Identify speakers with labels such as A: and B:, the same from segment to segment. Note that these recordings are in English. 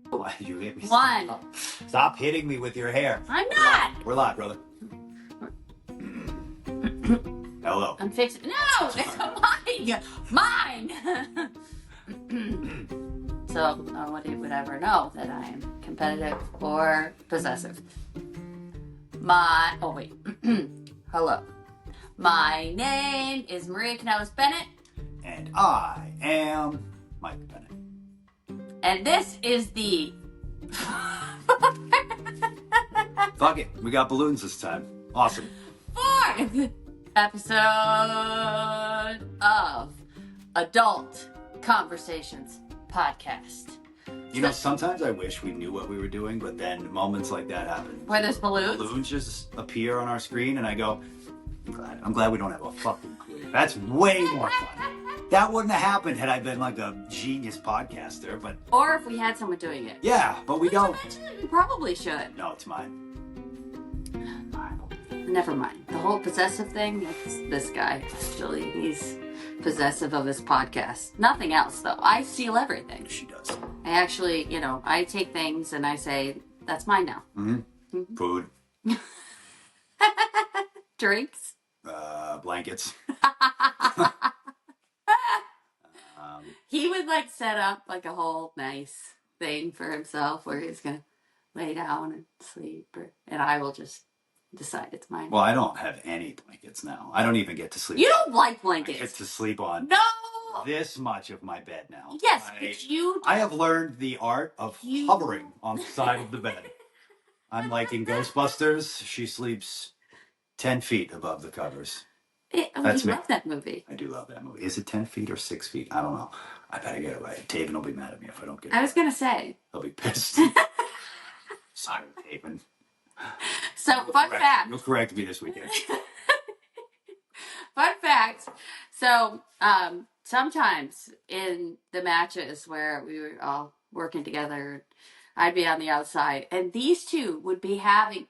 A: Why did you hit me?
B: One.
A: Stop hitting me with your hair.
B: I'm not.
A: We're live, brother. Hello.
B: I'm fixing. No, it's mine. So nobody would ever know that I am competitive or possessive. Oh wait. Hello. My name is Maria Canellis Bennett.
A: And I am Mike Bennett.
B: And this is the
A: Fuck it. We got balloons this time. Awesome.
B: 4th episode of Adult Conversations Podcast.
A: You know, sometimes I wish we knew what we were doing, but then moments like that happen.
B: Where there's balloons?
A: Balloons just appear on our screen, and I go, I'm glad we don't have a fucking clue. That's way more fun. That wouldn't have happened had I been like a genius podcaster, but...
B: Or if we had someone doing it.
A: Yeah, but we don't.
B: We probably should.
A: No, it's mine.
B: Never mind. The whole possessive thing, it's this guy, actually. He's possessive of this podcast. Nothing else, though. I steal everything.
A: She does.
B: I actually, I take things and I say, that's mine now.
A: Mm-hmm. Food.
B: Drinks.
A: Blankets.
B: He would set up a whole nice thing for himself where he's gonna lay down and sleep, and I will just decide it's mine.
A: Well, I don't have any blankets now. I don't even get to sleep.
B: You don't like blankets.
A: I get to sleep on this much of my bed now.
B: Yes, but you...
A: I have learned the art of hovering on the side of the bed. I'm like in Ghostbusters. She sleeps 10 feet above the covers.
B: That's me. I love that movie.
A: I do love that movie. Is it 10 feet or 6 feet? I don't know. I better get it right. Taven will be mad at me if I don't get it right.
B: I was going to say.
A: He'll be pissed. Sorry, Taven.
B: So, fun fact.
A: You'll correct me this weekend.
B: Fun fact. So, sometimes in the matches where we were all working together, I'd be on the outside, and these two would be having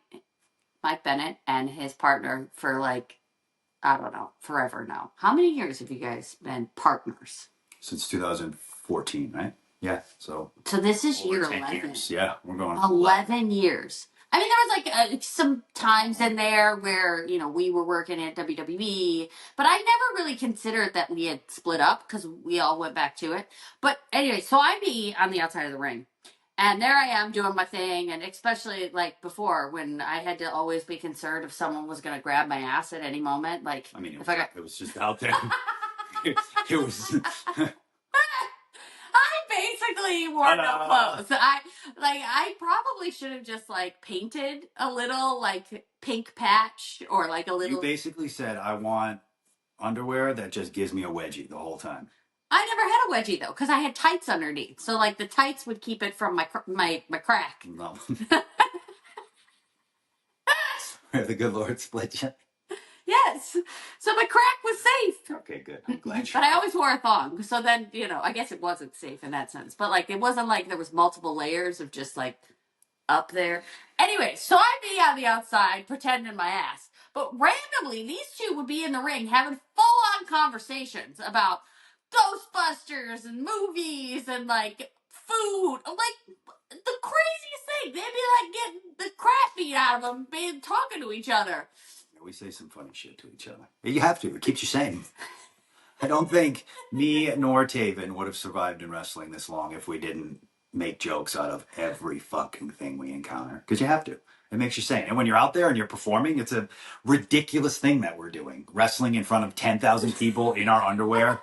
B: Mike Bennett and his partner for I don't know, forever now. How many years have you guys been partners?
A: Since 2014, right? Yeah, so
B: this is year 11.
A: Years. Yeah, we're going
B: 11 years. I mean, there was some times in there where, we were working at WWE, but I never really considered that we had split up because we all went back to it. But anyway, so I'd be on the outside of the ring. And there I am doing my thing, and especially before when I had to always be concerned if someone was going to grab my ass at any moment.
A: It was just out there. it was.
B: I basically wore no clothes. I probably should have just painted a little pink patch or a little.
A: You basically said I want underwear that just gives me a wedgie the whole time.
B: I never had a wedgie though, because I had tights underneath. So the tights would keep it from my crack.
A: No. The good Lord split you.
B: Yes. So my crack was safe.
A: Okay, good. I'm glad you.
B: But I always wore a thong. So then, I guess it wasn't safe in that sense. But it wasn't there was multiple layers of just up there. Anyway, so I'd be on the outside pretending my ass. But randomly, these two would be in the ring having full-on conversations about Ghostbusters and movies and food. The craziest thing. They'd be getting the crap beat out of them, talking to each other.
A: We say some funny shit to each other. You have to. It keeps you sane. I don't think me nor Taven would have survived in wrestling this long if we didn't make jokes out of every fucking thing we encounter. Because you have to. It makes you sane. And when you're out there and you're performing, it's a ridiculous thing that we're doing. Wrestling in front of 10,000 people in our underwear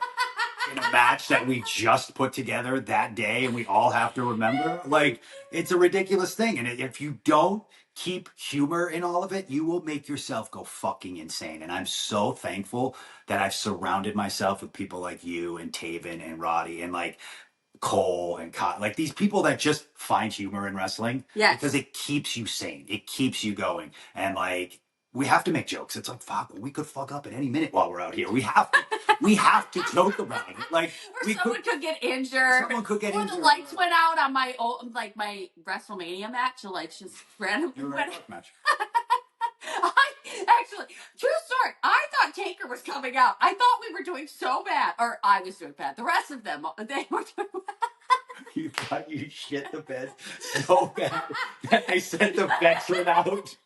A: in a match that we just put together that day and we all have to remember. It's a ridiculous thing. And if you don't keep humor in all of it, you will make yourself go fucking insane. And I'm so thankful that I've surrounded myself with people like you and Taven and Roddy and Cole and these people that just find humor in wrestling.
B: Yes.
A: Because it keeps you sane. It keeps you going. And we have to make jokes. It's fuck, we could fuck up at any minute while we're out here. We have to joke about it.
B: Someone could get injured.
A: Someone could get injured.
B: The lights went out on my old, my WrestleMania match. The lights just randomly went out.
A: Match.
B: Actually, true story. I thought Taker was coming out. I thought we were doing so bad, or I was doing bad. The rest of them, they were doing bad.
A: You thought you shit the bed so bad that they sent the veteran out.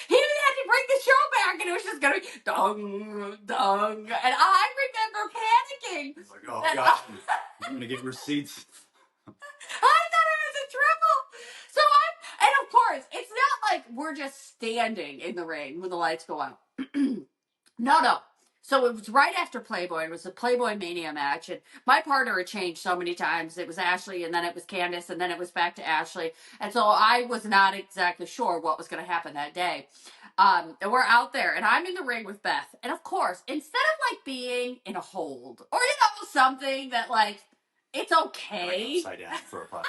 B: He even had to bring the show back, and it was just gonna be dong, dong. And I remember panicking.
A: It's like, oh God, I'm gonna get receipts.
B: I thought it was a triple. So and of course, it's not like we're just standing in the ring when the lights go out. No. So it was right after Playboy. It was a Playboy Mania match, and my partner had changed so many times. It was Ashley, and then it was Candace, and then it was back to Ashley. And so I was not exactly sure what was going to happen that day. And we're out there, and I'm in the ring with Beth. And of course, instead of like being in a hold or something that like it's okay.
A: Upside down for a putt.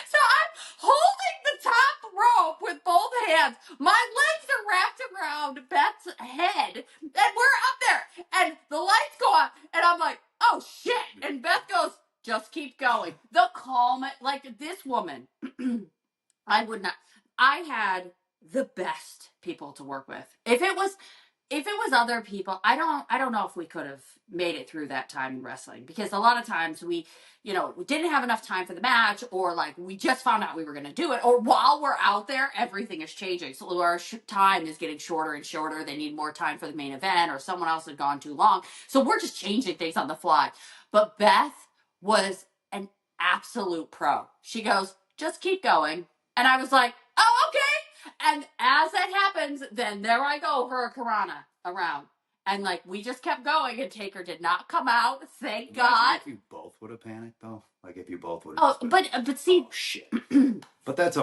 B: So I'm holding the top rope with both hands. My legs are wrapped around Beth's head, and we're up there, and the lights go on, and I'm like, oh shit. And Beth goes, just keep going. The calm, like this woman, I would not, I had the best people to work with. If it was other people, I don't know if we could have made it through that time in wrestling, because a lot of times we didn't have enough time for the match, or like we just found out we were going to do it, or while we're out there everything is changing, so our time is getting shorter and shorter. They need more time for the main event, or someone else had gone too long, so we're just changing things on the fly. But Beth was an absolute pro. She goes, just keep going. And I was like, oh, okay. And as that happens, then there I go, Hurricanrana around. And like we just kept going, and Taker did not come out. Thank God.
A: If you both would have panicked though, like if you both would
B: have. Oh, but see,
A: oh, shit. But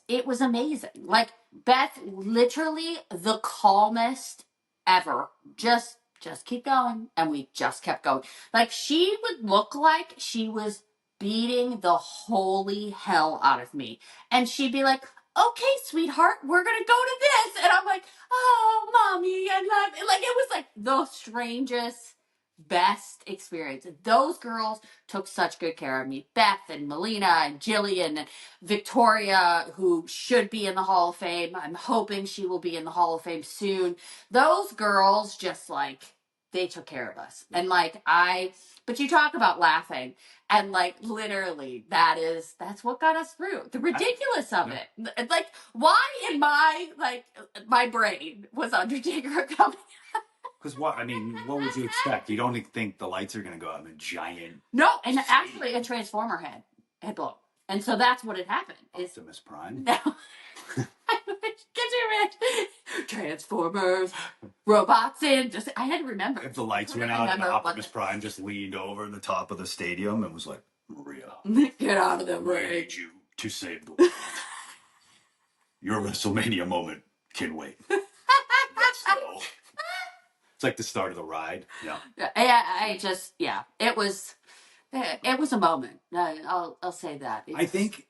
B: it was amazing. Like Beth, literally the calmest ever. Just keep going, and we just kept going. Like she would look like she was beating the holy hell out of me, and she'd be like, okay, sweetheart, we're gonna go to this. And I'm like, oh, mommy, I love it. Like, it was like the strangest, best experience. Those girls took such good care of me. Beth and Melina and Jillian and Victoria, who should be in the Hall of Fame. I'm hoping she will be in the Hall of Fame soon. Those girls just like, they took care of us. And like, but you talk about laughing. And like literally, that's what got us through. The ridiculous of it. Like, why in my brain was Undertaker coming?
A: Because what would you expect? You don't think the lights are gonna go out in a giant?
B: No, and actually a transformer had blown, and so that's what had happened.
A: Optimus Prime.
B: No. Get you in. Transformers, robots in. I had to remember.
A: If the lights went out, and Optimus Prime just leaned over the top of the stadium and was like, Maria,
B: get out of the ring.
A: I need you to save the world. Your WrestleMania moment can wait. Let's go. It's like the start of the ride. Yeah.
B: It was a moment. I'll say that.
A: I think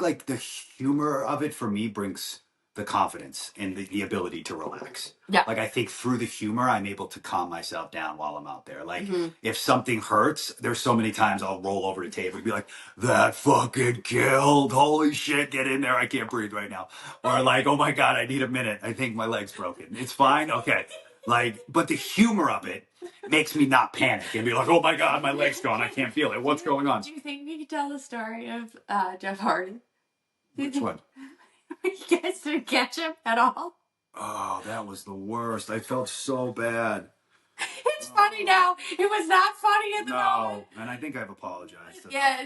A: like the humor of it for me brings the confidence and the ability to relax.
B: Yeah.
A: Like I think through the humor, I'm able to calm myself down while I'm out there. Like if something hurts, there's so many times I'll roll over the table and be like, that fucking killed. Holy shit, get in there. I can't breathe right now. Or like, oh my God, I need a minute. I think my leg's broken. It's fine. Okay. Like, but the humor of it makes me not panic and be like, oh my God, my leg's gone. I can't feel it. What's going on?
B: Do you think we could tell the story of Jeff Hardy?
A: Which one?
B: You guys didn't catch him at all?
A: Oh, that was the worst. I felt so bad.
B: It's funny now. It was not funny at the moment.
A: No, and I think I've apologized.
B: Yeah.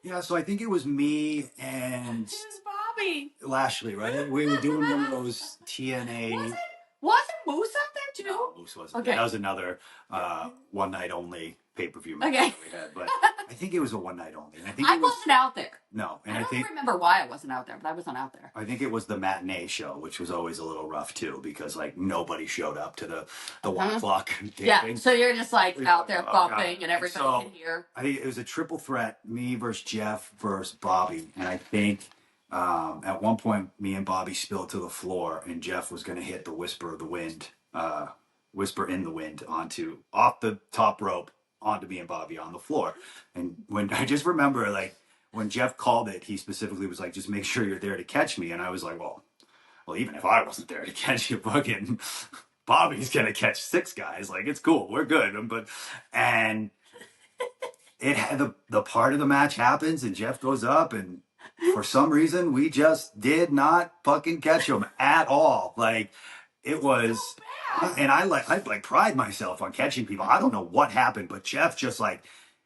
A: Yeah, so I think it was me and...
B: It was Bobby.
A: Lashley, right? We were doing one of those TNA...
B: Wasn't Moose up there too?
A: No, Moose wasn't.
B: Okay.
A: That was another one night only pay-per-view match
B: that
A: we had. But I think it was a one night only. And
B: I wasn't out there.
A: No. And
B: I don't remember why I wasn't out there, but I wasn't out there.
A: I think it was the matinee show, which was always a little rough too, because like nobody showed up to the 1 o'clock taping.
B: Yeah, so you're just like out there bumping and everything can hear.
A: I think it was a triple threat, me versus Jeff versus Bobby. And I think at one point me and Bobby spilled to the floor and Jeff was going to hit the Whisper of the Wind, Whisper in the Wind off the top rope onto me and Bobby on the floor. And when I just remember like when Jeff called it, he specifically was like, just make sure you're there to catch me. And I was like, well, even if I wasn't there to catch you, fucking Bobby's gonna catch 6 guys. Like, it's cool, we're good. And it had the part of the match happens, and Jeff goes up, and for some reason we just did not fucking catch him at all. Like, it was, and I pride myself on catching people. I don't know what happened, but Jeff just like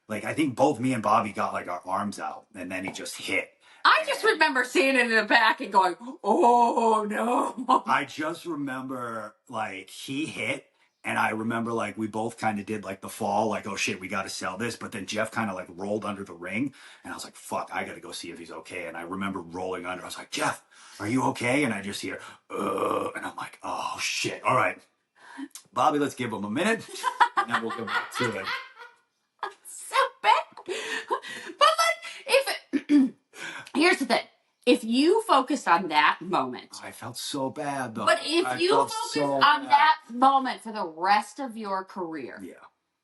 A: I think both me and Bobby got like our arms out, and then he just hit.
B: I just remember seeing it in the back and going, "Oh no!"
A: I just remember like he hit, and I remember like we both kind of did like the fall, like, oh shit, we got to sell this. But then Jeff kind of like rolled under the ring, and I was like, fuck, I got to go see if he's okay. And I remember rolling under. I was like, Jeff, are you okay? And I just hear, and I'm like, oh shit, all right, Bobby, let's give him a minute, and then we'll go back to it.
B: So bad. But like, if here's the thing. If you focused on that moment,
A: I felt so bad though.
B: But if you focus on that moment for the rest of your career,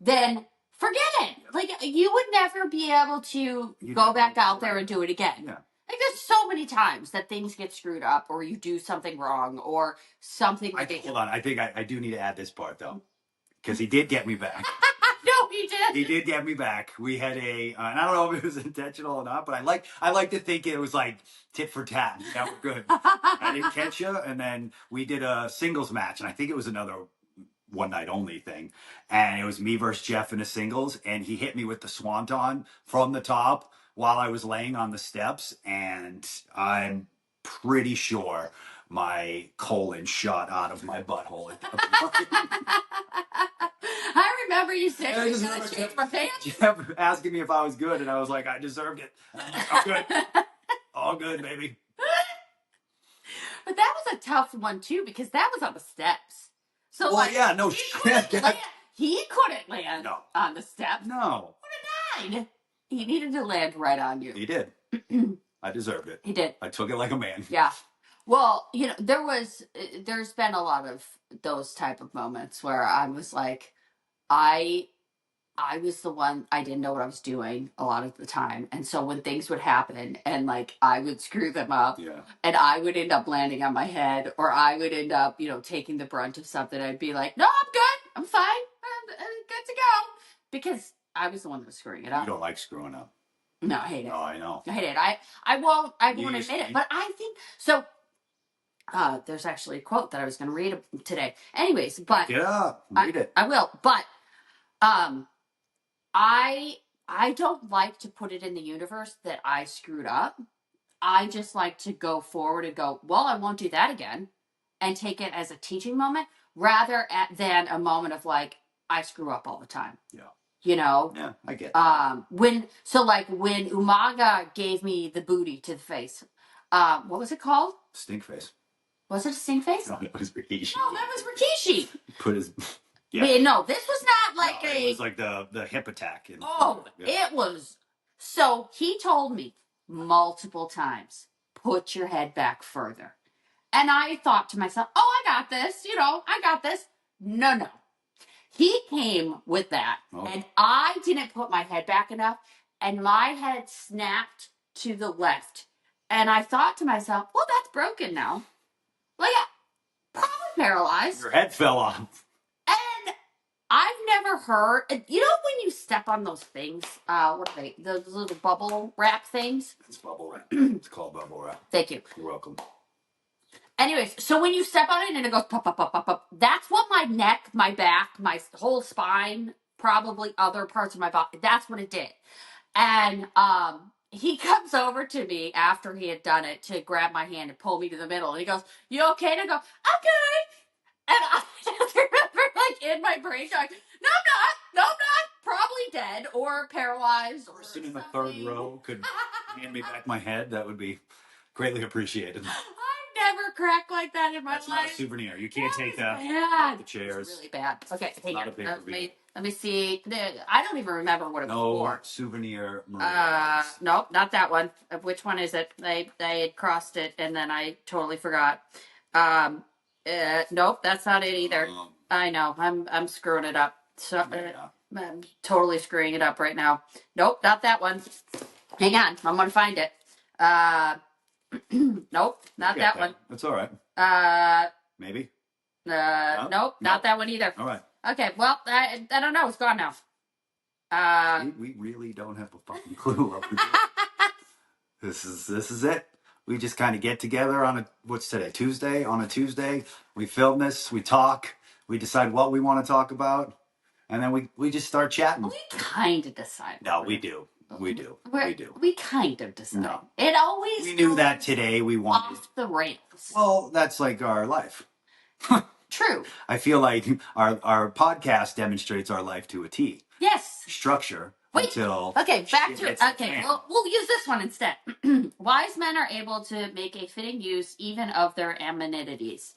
B: then forget it. Like, you would never be able to go back out there and do it again.
A: Yeah.
B: Like, there's so many times that things get screwed up, or you do something wrong, or something ridiculous.
A: Hold on, I think I do need to add this part though, because he did get me back.
B: No, he did.
A: He did get me back. We had and I don't know if it was intentional or not, but I like to think it was like tit for tat. That was good. I didn't catch you, and then we did a singles match, and I think it was another one night only thing, and it was me versus Jeff in a singles, and he hit me with the swanton from the top while I was laying on the steps, and I'm pretty sure my colon shot out of my butthole at that point.
B: I remember you saying you gotta change my pants.
A: Jeff asking me if I was good, and I was like, I deserved it. I'm good. All good, baby.
B: But that was a tough one too, because that was on the steps. So
A: well,
B: like,
A: yeah, no shit.
B: He couldn't land on the steps.
A: No.
B: Would have died. He needed to land right on you.
A: He did. I deserved it.
B: He did.
A: I took it like a man.
B: Yeah. Well, you know, there's been a lot of those type of moments where I was like, I was the one, I didn't know what I was doing a lot of the time. And so when things would happen and like I would screw them up and I would end up landing on my head, or I would end up, you know, taking the brunt of something, I'd be like, no, I'm good. I'm fine. I'm good to go. Because I was the one that was screwing it up.
A: You don't like screwing up.
B: No, I hate it.
A: Oh, I know.
B: I hate it. I won't admit it. But I think, so there's actually a quote that I was going to read today. Anyways, but.
A: Yeah, read it.
B: I will. But, I don't like to put it in the universe that I screwed up. I just like to go forward and go, well, I won't do that again, and take it as a teaching moment rather than a moment of like, I screw up all the time.
A: Yeah.
B: You know?
A: Yeah, I get that.
B: When Umaga gave me the booty to the face, what was it called?
A: Stink face.
B: Was it a stink face?
A: No, that was Rikishi.
B: No, that was Rikishi.
A: Put his...
B: Yeah. But no, this was not like
A: it was like the hip attack.
B: It was. So he told me multiple times, put your head back further. And I thought to myself, oh, I got this. You know, I got this. No. He came with that. Oh. And I didn't put my head back enough. And my head snapped to the left. And I thought to myself, well, that's broken now. Like, probably paralyzed.
A: Your head fell off.
B: And I've never heard, you know, when you step on those things, what are they? Those little bubble wrap things?
A: It's bubble wrap. It's called bubble wrap.
B: Thank you.
A: You're welcome.
B: Anyways, so when you step on it and it goes pop, pop, pop, pop, pop, that's what my neck, my back, my whole spine, probably other parts of my body, that's what it did. And he comes over to me after he had done it to grab my hand and pull me to the middle. And he goes, you okay? And I go, I'm good. And I just remember, like, in my brain going, no, I'm not. Probably dead or paralyzed. Or
A: sitting in the third row could hand me back my head. That would be greatly appreciated.
B: I've never cracked like that in my life.
A: That's not a souvenir. You can't take that.
B: Bad.
A: The chairs.
B: It's really bad. Okay, hang on. Let me see. I don't even remember what it was for.
A: No souvenir.
B: Nope, not that one. Which one is it? They had crossed it and then I totally forgot. Nope, that's not it either. I know. I'm screwing it up. So I'm totally screwing it up right now. Nope, not that one. Hang on, I'm gonna find it. Nope, not that one.
A: That's all right. Maybe.
B: Nope, not that one either.
A: All right.
B: Okay, well, I don't know. It's gone now.
A: We really don't have a fucking clue what we do. This is it. We just kind of get together on what's today? Tuesday? On a Tuesday, we film this, we talk, we decide what we want to talk about, and then we just start chatting.
B: We kind of decide.
A: No, we do. We do.
B: We kind of decide.
A: No.
B: It always
A: We knew that today we wanted
B: off the rails.
A: Well, that's like our life.
B: True.
A: I feel like our podcast demonstrates our life to a T.
B: Yes.
A: Structure.
B: Wait.
A: Until
B: okay, back to it. Okay, we'll use this one instead. Wise men are able to make a fitting use even of their amenities.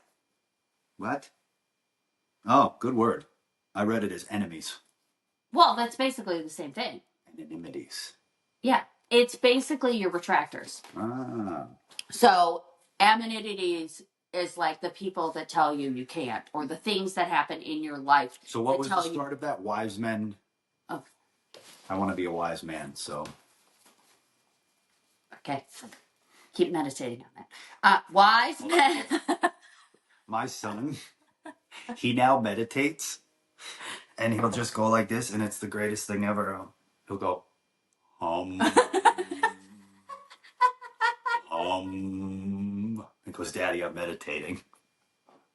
A: What? Oh, good word. I read it as enemies.
B: Well, that's basically the same thing.
A: Anonymities.
B: Yeah, it's basically your retractors.
A: Ah.
B: So, amenities is like the people that tell you can't, or the things that happen in your life.
A: So what was the start of that? Wise men?
B: Oh.
A: I want to be a wise man, so.
B: Okay. Keep meditating on that. Wise men.
A: My son, he now meditates, and he'll just go like this, and it's the greatest thing ever. He'll go, because Daddy, I'm meditating.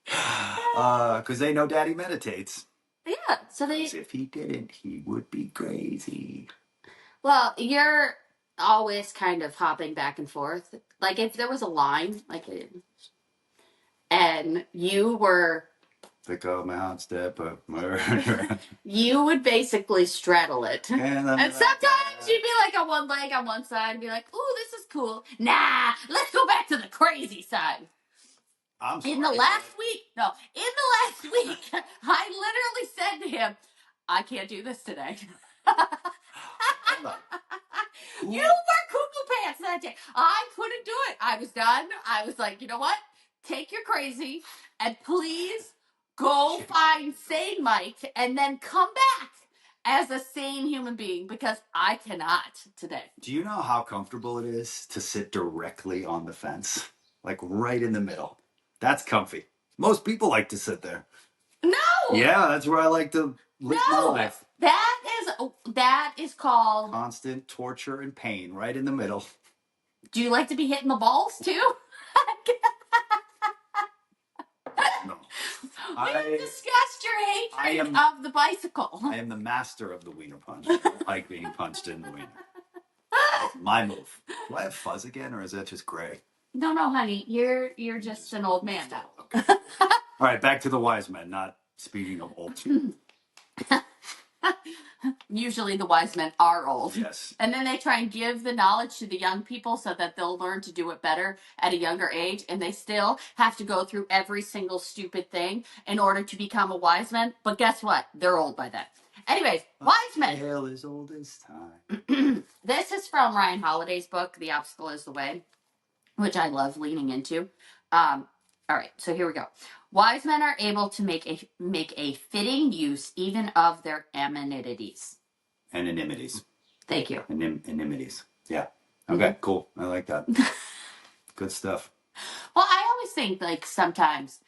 A: Because they know Daddy meditates.
B: Yeah, so they...
A: If he didn't, he would be crazy.
B: Well, you're always kind of hopping back and forth. Like, if there was a line, like, and you were...
A: Pick up my hot step of murder.
B: You would basically straddle it. And sometimes you'd be like on one leg on one side and be like, ooh, this is cool. Nah, let's go back to the crazy side.
A: I'm sorry.
B: In the last week, I literally said to him, I can't do this today. You wore cuckoo pants that day. I couldn't do it. I was done. I was like, you know what? Take your crazy and please go find sane Mike and then come back as a sane human being because I cannot today.
A: Do you know how comfortable it is to sit directly on the fence? Like right in the middle. That's comfy. Most people like to sit there.
B: No!
A: Yeah, that's where I like to live my life.
B: That is called...
A: constant torture and pain right in the middle.
B: Do you like to be hitting the balls too?
A: No.
B: We discussed your hatred of the bicycle.
A: I am the master of the wiener punch. I don't like being punched in the wiener. That's my move. Do I have fuzz again, or is that just gray?
B: No, honey. You're just an old man now.
A: Okay. All right, back to the wise men. Not speaking of old.
B: Usually the wise men are old.
A: Yes.
B: And then they try and give the knowledge to the young people so that they'll learn to do it better at a younger age. And they still have to go through every single stupid thing in order to become a wise man. But guess what? They're old by then. Anyways, wise men.
A: Hell is old as time.
B: This is from Ryan Holiday's book, The Obstacle is the Way, which I love leaning into. All right, so here we go. Wise men are able to make a fitting use even of their amenities.
A: Anonymities.
B: Thank you.
A: Anonymities. Yeah. Okay, cool. I like that. Good stuff.
B: Well, I always think, like, sometimes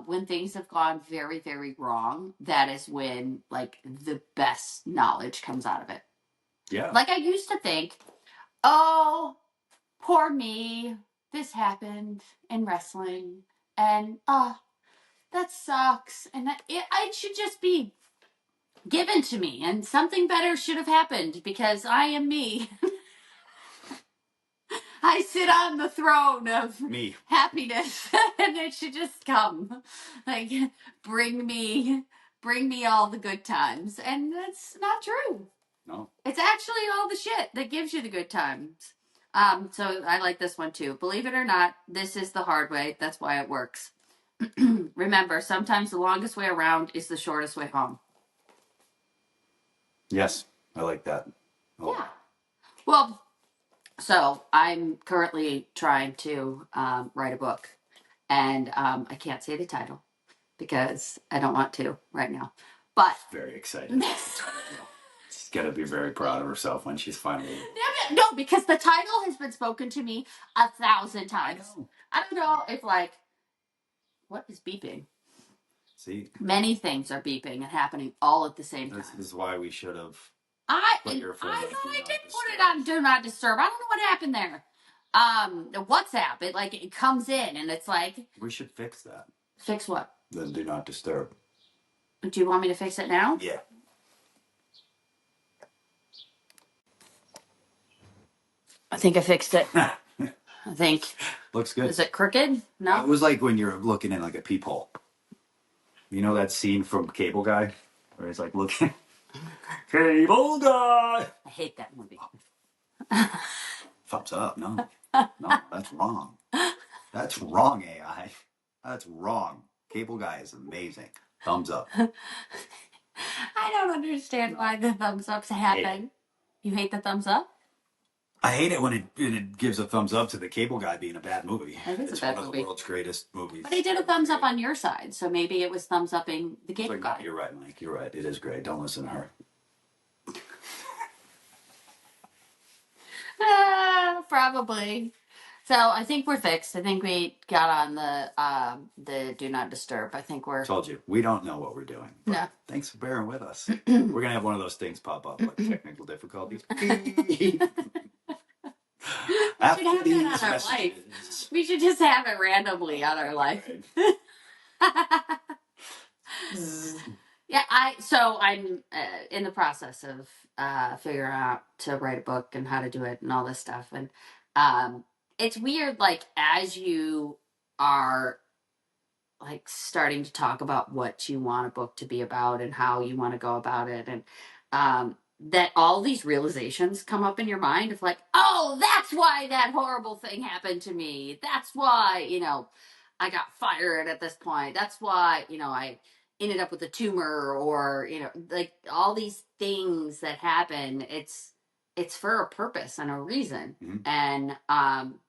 B: when things have gone very, very wrong, that is when, like, the best knowledge comes out of it.
A: Yeah.
B: Like, I used to think, oh, poor me, this happened in wrestling, and, that sucks, and it should just be given to me, and something better should have happened, because I am me. I sit on the throne of
A: me
B: happiness, and it should just come. Like, bring me all the good times. And that's not true.
A: No.
B: It's actually all the shit that gives you the good times. So I like this one too. Believe it or not, this is the hard way. That's why it works. Remember, sometimes the longest way around is the shortest way home.
A: Yes, I like that.
B: Oh. Yeah. Well, so I'm currently trying to write a book, and I can't say the title because I don't want to right now. But
A: very excited. She's gonna be very proud of herself when she's finally.
B: No, because the title has been spoken to me 1,000 times. I don't know if, like, what is beeping?
A: See?
B: Many things are beeping and happening all at the same time.
A: This is why we should have
B: I
A: put your phone
B: thought
A: on
B: I
A: Do
B: did
A: Not
B: put it
A: Disturb.
B: on Do Not Disturb. I don't know what happened there. The WhatsApp, it comes in and it's like.
A: We should fix that.
B: Fix what?
A: The Do Not Disturb.
B: Do you want me to fix it now?
A: Yeah.
B: I think I fixed it. I think.
A: Looks good.
B: Is it crooked? No.
A: It was like when you're looking in like a peephole. You know that scene from Cable Guy? Where he's like looking. Cable Guy!
B: I hate that movie.
A: Thumbs up. No. No, that's wrong. That's wrong, AI. That's wrong. Cable Guy is amazing. Thumbs up.
B: I don't understand why the thumbs ups happen. You hate the thumbs up?
A: I hate it when it gives a thumbs up to the Cable Guy being a bad movie.
B: It's a bad
A: one
B: movie.
A: of the world's greatest movies.
B: But he did a thumbs up on your side, so maybe it was thumbs upping the Cable Guy.
A: You're right, Mike. You're right. It is great. Don't listen to her.
B: Probably. So I think we're fixed. I think we got on the Do Not Disturb. I think we're.
A: Told you, we don't know what we're doing.
B: No.
A: Thanks for bearing with us. We're gonna have one of those things pop up, like technical difficulties.
B: After these messages, we should just have it randomly on our life. Yeah, I'm in the process of figuring out to write a book and how to do it and all this stuff, and it's weird. Like as you are like starting to talk about what you want a book to be about and how you want to go about it, and that all these realizations come up in your mind of like, oh, that's why that horrible thing happened to me. That's why I got fired at this point. That's why I ended up with a tumor, or like all these things that happen. It's for a purpose and a reason, and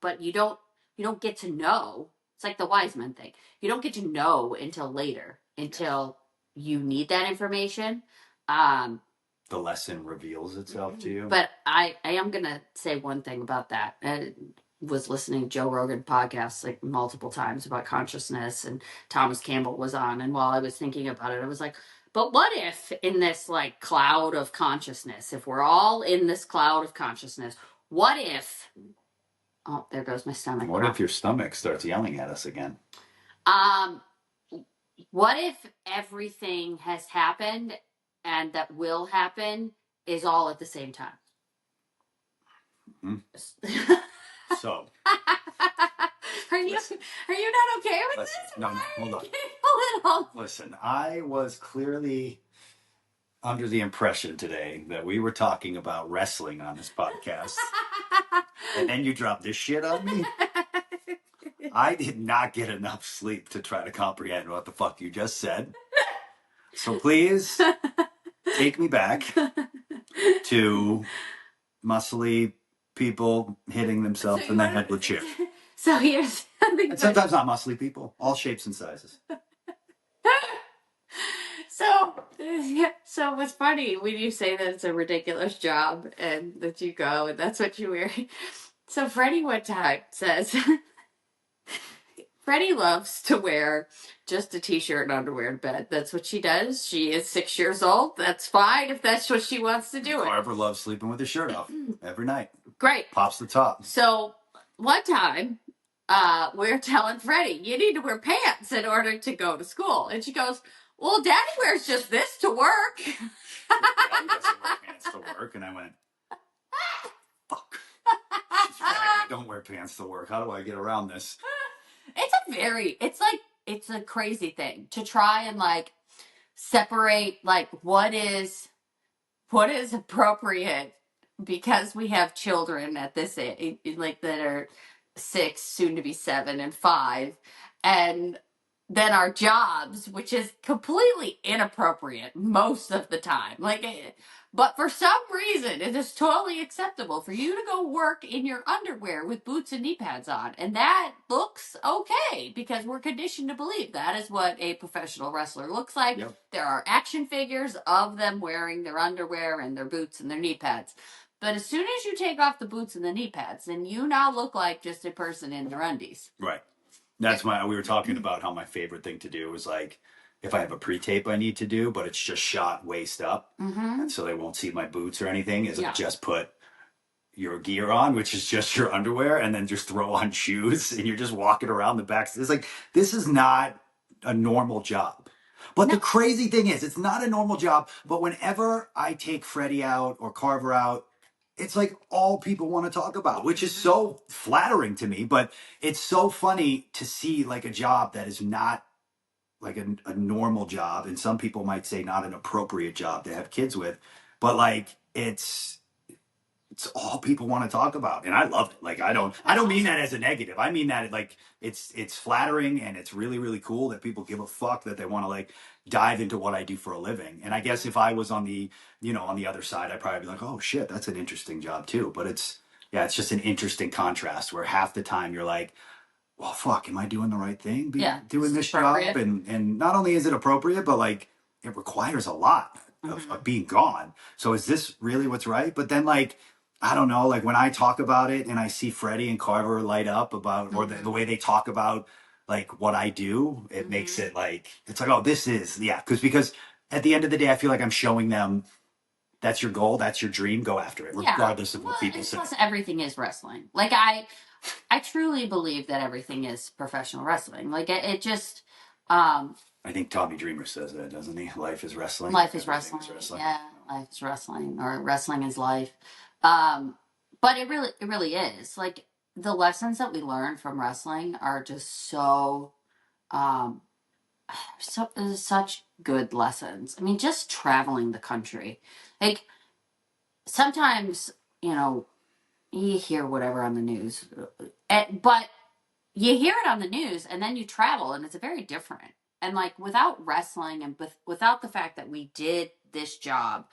B: but you don't get to know. It's like the Wiseman thing. You don't get to know until later, until you need that information.
A: The lesson reveals itself to you.
B: But I am going to say one thing about that. I was listening to Joe Rogan podcasts like multiple times about consciousness, and Thomas Campbell was on. And while I was thinking about it, I was like, but what if in this like cloud of consciousness, if we're all in this cloud of consciousness, what if, oh, there goes my stomach.
A: What if your stomach starts yelling at us again?
B: What if everything has happened and that will happen is all at the same time?
A: Mm-hmm. So,
B: are you not okay with this?
A: No, hold on. Listen, I was clearly under the impression today that we were talking about wrestling on this podcast, and then you dropped this shit on me. I did not get enough sleep to try to comprehend what the fuck you just said. So please take me back to muscly people hitting themselves in the head with chairs.
B: So here's
A: and sometimes not muscly people, all shapes and sizes.
B: So what's funny when you say that it's a ridiculous job and that you go and that's what you wear. So Freddie one time says Freddie loves to wear just a t-shirt and underwear in bed. That's what she does. She is 6 years old. That's fine if that's what she wants to do.
A: Barbara loves sleeping with her shirt off every night.
B: Great.
A: Pops the top.
B: So one time, we're telling Freddie, you need to wear pants in order to go to school. And she goes, well, Daddy wears just this to work.
A: Daddy doesn't wear pants to work. And I went, fuck. She's right. I don't wear pants to work. How do I get around this?
B: It's a crazy thing to try and like separate like what is appropriate, because we have children at this age, like that are 6, soon to be 7 and 5, and then our jobs, which is completely inappropriate most of the time. But for some reason, it is totally acceptable for you to go work in your underwear with boots and knee pads on. And that looks okay because we're conditioned to believe that is what a professional wrestler looks like. Yep. There are action figures of them wearing their underwear and their boots and their knee pads. But as soon as you take off the boots and the knee pads, then you now look like just a person in their undies.
A: Right. That's we were talking about how my favorite thing to do was like if I have a pre-tape I need to do, but it's just shot waist up,
B: Mm-hmm.
A: and so they won't see my boots or anything. Is
B: Yeah.
A: I just put your gear on, which is just your underwear, and then just throw on shoes, and you're just walking around the back. It's like, this is not a normal job. But
B: No.
A: the crazy thing is, it's not a normal job. But whenever I take Freddie out or Carver out, it's like all people want to talk about, which is so flattering to me. But it's so funny to see like a job that is not like a normal job. And some people might say not an appropriate job to have kids with. But like, it's all people want to talk about, and I love it. Like, I don't mean that as a negative. I mean that like it's flattering, and it's really, really cool that people give a fuck, that they want to like dive into what I do for a living. And I guess if I was on the, on the other side, I'd probably be like, oh shit, that's an interesting job too. But it's just an interesting contrast where half the time you're like, well, fuck, am I doing the right thing doing this job? And not only is it appropriate, but like it requires a lot of being gone. So is this really what's right? But then like, I don't know, like when I talk about it and I see Freddie and Carver light up about, or the way they talk about like what I do, it makes it like, it's like, oh, this is, because at the end of the day, I feel like I'm showing them that's your goal, that's your dream, go after it, regardless of what people say.
B: Plus, everything is wrestling. Like I truly believe that everything is professional wrestling. Like it just.
A: I think Tommy Dreamer says that, doesn't he? Life is wrestling.
B: Life is wrestling. Yeah, life is wrestling, or wrestling is life. But it really is. Like the lessons that we learn from wrestling are just um, such good lessons. I mean, just traveling the country, like sometimes you hear whatever on the news, but you hear it on the news and then you travel and it's very different. And like without wrestling and without the fact that we did this job,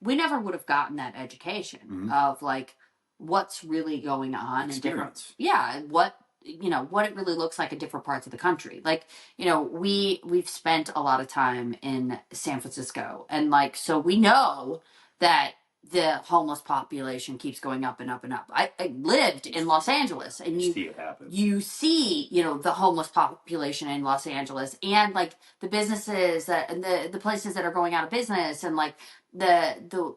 B: we never would have gotten that education of like what's really going on in different, what it really looks like in different parts of the country. Like, we've spent a lot of time in San Francisco, and like, so we know that the homeless population keeps going up and up and up. I lived in Los Angeles, and you see, the homeless population in Los Angeles, and like the businesses and the places that are going out of business, and like the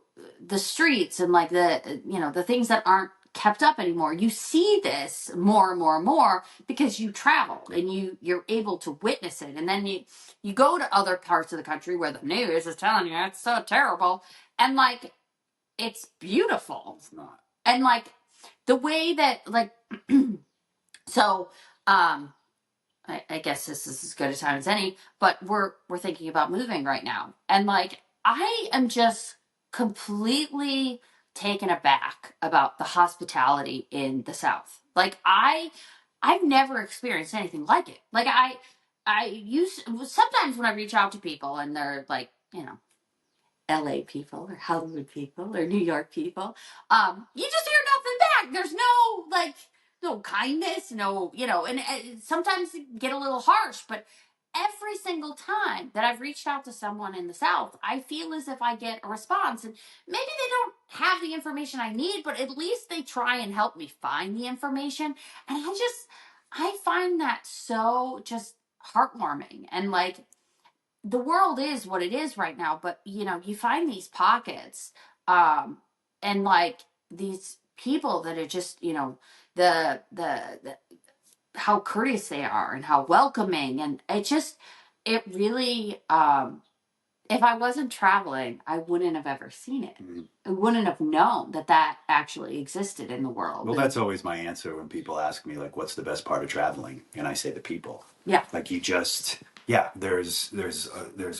B: streets, and like the things that aren't kept up anymore. You see this more and more and more because you travel and you're able to witness it, and then you go to other parts of the country where the news is telling you it's so terrible, and like it's beautiful.
A: It's not.
B: And like the way that like so I guess this is as good a time as any, but we're thinking about moving right now. And like I am just completely taken aback about the hospitality in the South. Like I've never experienced anything like it. Like I use sometimes when I reach out to people and they're like, LA people or Hollywood people or New York people, you just hear nothing back. There's no kindness, and sometimes it get a little harsh, but every single time that I've reached out to someone in the South, I feel as if I get a response, and maybe they don't have the information I need, but at least they try and help me find the information. And I find that so just heartwarming. And like, the world is what it is right now, but you find these pockets, and like these people that are just, the how courteous they are and how welcoming, and it really, if I wasn't traveling, I wouldn't have ever seen it. I wouldn't have known that actually existed in the world.
A: Well, that's always my answer when people ask me like, what's the best part of traveling? And I say the people.
B: Yeah.
A: Like there's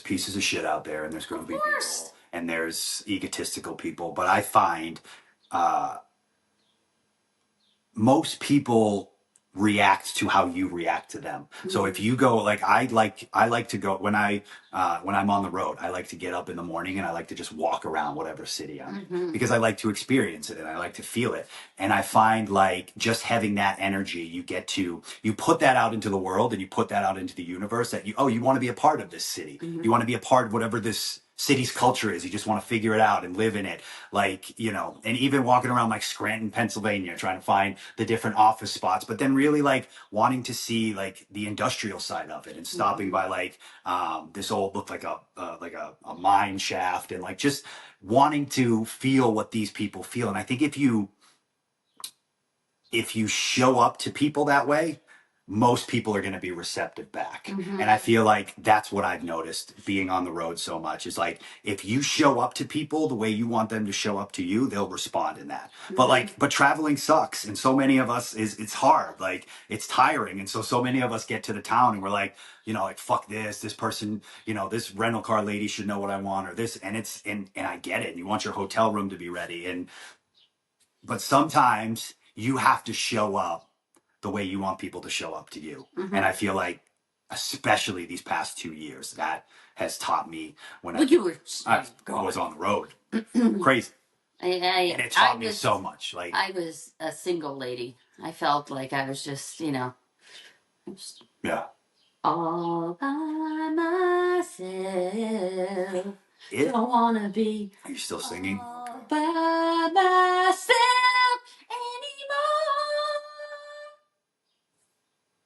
A: pieces of shit out there, and there's going to be people, and there's egotistical people, but I find most people react to how you react to them. So if you go like I like to go when I'm on the road, I like to get up in the morning and I like to just walk around whatever city I'm in, because I like to experience it and I like to feel it. And I find like just having that energy, you put that out into the world, and you put that out into the universe, that you want to be a part of this city. You want to be a part of whatever this city's culture is. You just want to figure it out and live in it. Like, you know, and even walking around like Scranton, Pennsylvania, trying to find the different office spots, but then really like wanting to see like the industrial side of it and stopping by like, this old looked like a mine shaft, and like just wanting to feel what these people feel. And I think if you show up to people that way, most people are going to be receptive back.
B: Mm-hmm.
A: And I feel like that's what I've noticed being on the road so much is like, if you show up to people the way you want them to show up to you, they'll respond in that.
B: Mm-hmm.
A: But traveling sucks. And so many of us it's hard, like it's tiring. And so many of us get to the town and we're like, you know, like, fuck this person, you know, this rental car lady should know what I want, or this. And and I get it. And you want your hotel room to be ready. But sometimes you have to show up the way you want people to show up to you.
B: Mm-hmm.
A: And I feel like, especially these past 2 years, that has taught me when I was on the road. Crazy. And it taught me so much. Like,
B: I was a single lady. I felt like I was just, you know,
A: yeah,
B: all by myself. Don't wanna be.
A: Are you still singing?
B: All by myself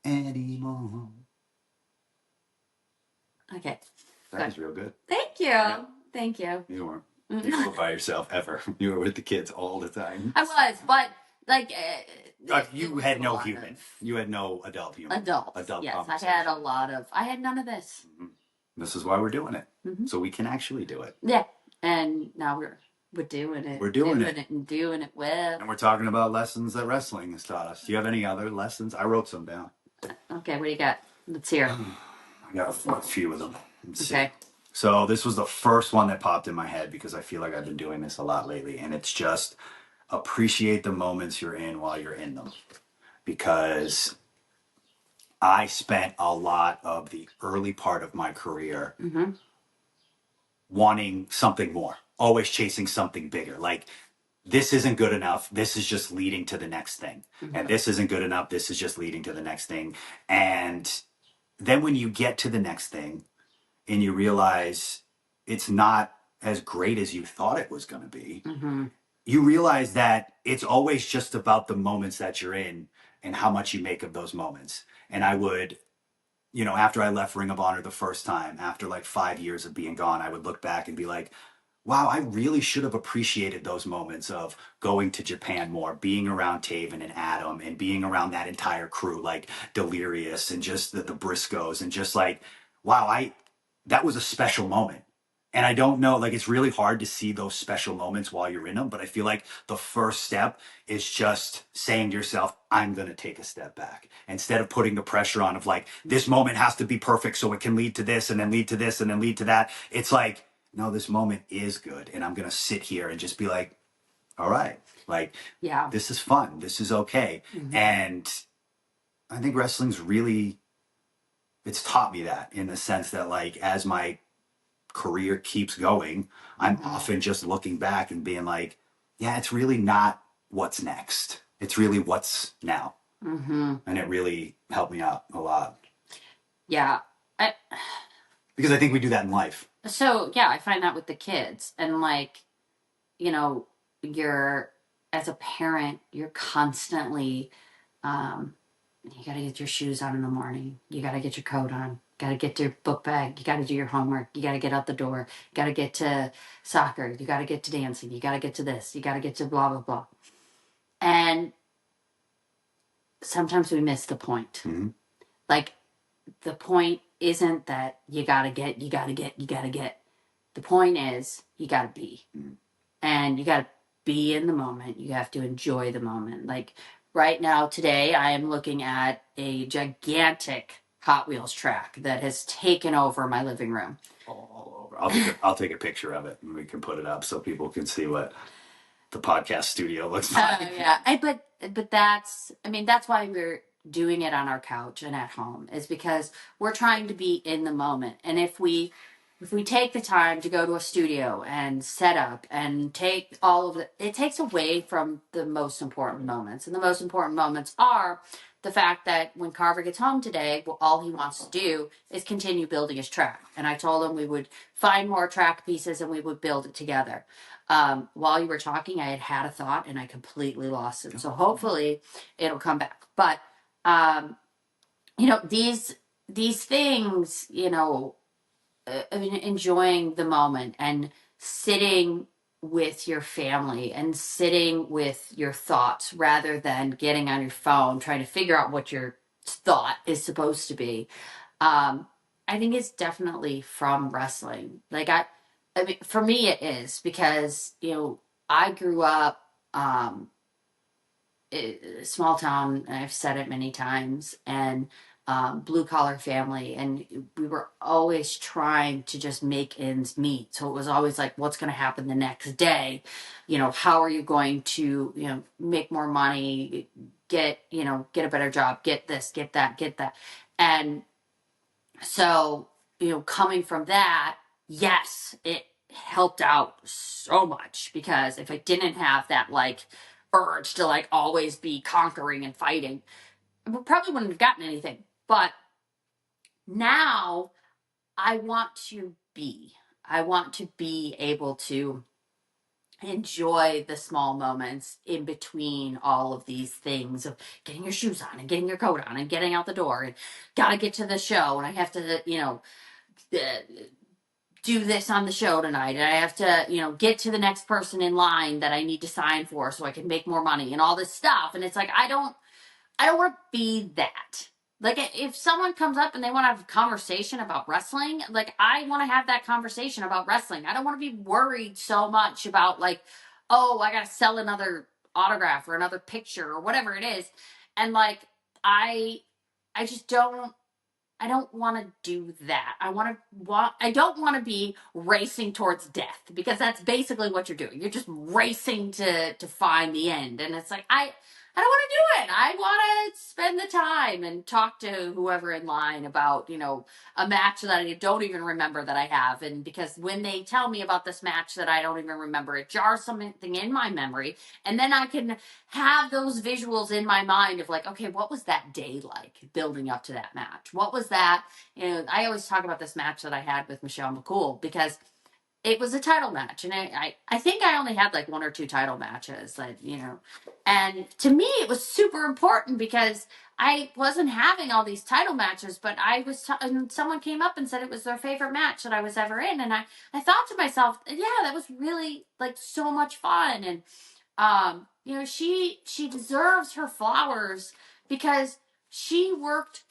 A: Anymore.
B: Okay.
A: That was real good.
B: Thank you. Yeah. Thank you.
A: You weren't by yourself ever. You were with the kids all the time.
B: I was, but like
A: you had no human. You had no adult human.
B: Adult. Yes, I had a lot of. I had none of this.
A: Mm-hmm. This is why we're doing it, so we can actually do it.
B: Yeah, and now we're doing it. We're doing it and doing it well.
A: And we're talking about lessons that wrestling has taught us. Do you have any other lessons? I wrote some down.
B: Okay, what do you got? Let's hear.
A: I got a few of them.
B: Okay.
A: So this was the first one that popped in my head because I feel like I've been doing this a lot lately, and it's just appreciate the moments you're in while you're in them. Because I spent a lot of the early part of my career wanting something more, always chasing something bigger. Like, this isn't good enough. This is just leading to the next thing. And this isn't good enough. This is just leading to the next thing. And then when you get to the next thing and you realize it's not as great as you thought it was going to be, you realize that it's always just about the moments that you're in and how much you make of those moments. And I would, you know, after I left Ring of Honor the first time, after like 5 years of being gone, I would look back and be like, wow, I really should have appreciated those moments of going to Japan more, being around Taven and Adam, and being around that entire crew, like Delirious and just the Briscoes, and just like, wow, that was a special moment. And I don't know, like, it's really hard to see those special moments while you're in them, but I feel like the first step is just saying to yourself, I'm going to take a step back. Instead of putting the pressure on of like, this moment has to be perfect so it can lead to this and then lead to this and then lead to that. It's like, no, this moment is good. And I'm going to sit here and just be like, all right, like, yeah, this is fun. This is okay. And I think wrestling's really, it's taught me that in the sense that, like, as my career keeps going, I'm often just looking back and being like, yeah, it's really not what's next. It's really what's now. And it really helped me out a lot. Yeah. Because I think we do that in life.
B: So, yeah, I find that with the kids. And, like, you know, as a parent, you're constantly, you got to get your shoes on in the morning. You got to get your coat on. Got to get your book bag. You got to do your homework. You got to get out the door. You got to get to soccer. You got to get to dancing. You got to get to this. You got to get to blah, blah, blah. And sometimes we miss the point. Like, the point isn't that you got to get. The point is you got to be. And you got to be in the moment. You have to enjoy the moment. Like, right now, today, I am looking at a gigantic Hot Wheels track that has taken over my living room.
A: All over. I'll take a picture of it and we can put it up so people can see what the podcast studio looks like.
B: Yeah, but that's why we're doing it on our couch and at home, is because we're trying to be in the moment. And if we take the time to go to a studio and set up and take all of it takes away from the most important moments. And the most important moments are the fact that when Carver gets home today, well, all he wants to do is continue building his track. And I told him we would find more track pieces and we would build it together. While you were talking, I had a thought and I completely lost it. So hopefully it'll come back. But these things, enjoying the moment and sitting with your family and sitting with your thoughts rather than getting on your phone trying to figure out what your thought is supposed to be. I think it's definitely from wrestling. Like I mean, for me it is because I grew up small town. I've said it many times, and blue collar family, and we were always trying to just make ends meet. So it was always like, what's going to happen the next day? How are you going to make more money, get a better job, get this, get that, and so coming from that, yes, it helped out so much because if I didn't have that like urge to like always be conquering and fighting, I probably wouldn't have gotten anything. But now I want to be. I want to be able to enjoy the small moments in between all of these things of getting your shoes on and getting your coat on and getting out the door and gotta get to the show and I have to, do this on the show tonight and I have to, get to the next person in line that I need to sign for so I can make more money and all this stuff. And it's like, I don't want to be that. Like if someone comes up and they want to have a conversation about wrestling, like I want to have that conversation about wrestling. I don't want to be worried so much about like, oh, I got to sell another autograph or another picture or whatever it is. And like, I just I don't want to do that. I don't want to be racing towards death because that's basically what you're doing. You're just racing to find the end. And it's like, I don't want to do it. I want to spend the time and talk to whoever in line about, a match that I don't even remember that I have. And because when they tell me about this match that I don't even remember, it jars something in my memory. And then I can have those visuals in my mind of like, okay, what was that day like building up to that match? What was that? I always talk about this match that I had with Michelle McCool because it was a title match. And I think I only had like one or two title matches, and to me it was super important because I wasn't having all these title matches, but and someone came up and said it was their favorite match that I was ever in. And I thought to myself, yeah, that was really like so much fun. And she deserves her flowers because she worked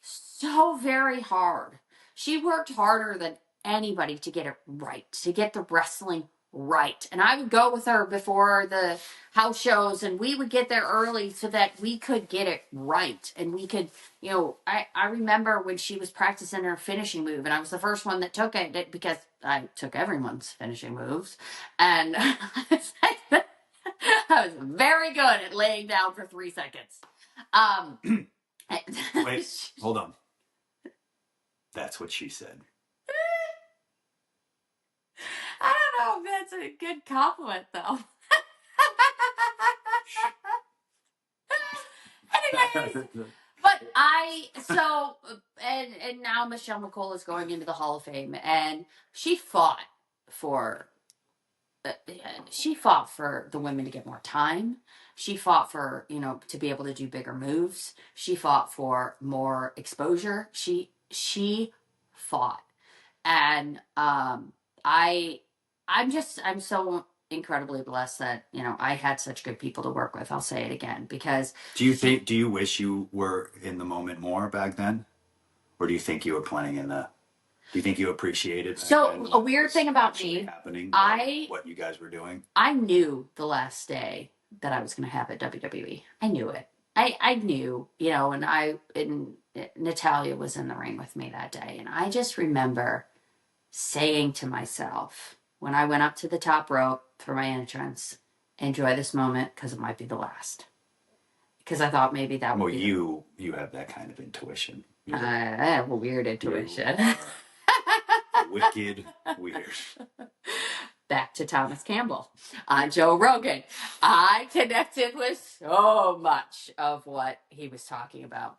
B: so very hard. She worked harder than anybody to get it right, to get the wrestling right. And I would go with her before the house shows and we would get there early so that we could get it right. And we could, I remember when she was practicing her finishing move and I was the first one that took it because I took everyone's finishing moves. And I was very good at laying down for 3 seconds.
A: Wait, hold on. That's what she said.
B: I don't know if that's a good compliment, though. Anyways, but and now Michelle McCool is going into the Hall of Fame, and she fought for the women to get more time. She fought for, to be able to do bigger moves. She fought for more exposure. She fought. And I'm so incredibly blessed that, I had such good people to work with. I'll say it again because
A: do you wish you were in the moment more back then? Or do you think you were playing do you think you appreciated
B: so a weird thing about me
A: happening, what you guys were doing?
B: I knew the last day that I was going to have at WWE. I knew it. I knew, and Natalia was in the ring with me that day. And I just remember saying to myself when I went up to the top rope for my entrance, enjoy this moment because it might be the last. Because I thought maybe that would be...
A: Well, you have that kind of intuition.
B: I have a weird intuition.
A: Wicked weird.
B: back to Thomas Campbell on Joe Rogan. I connected with so much of what he was talking about.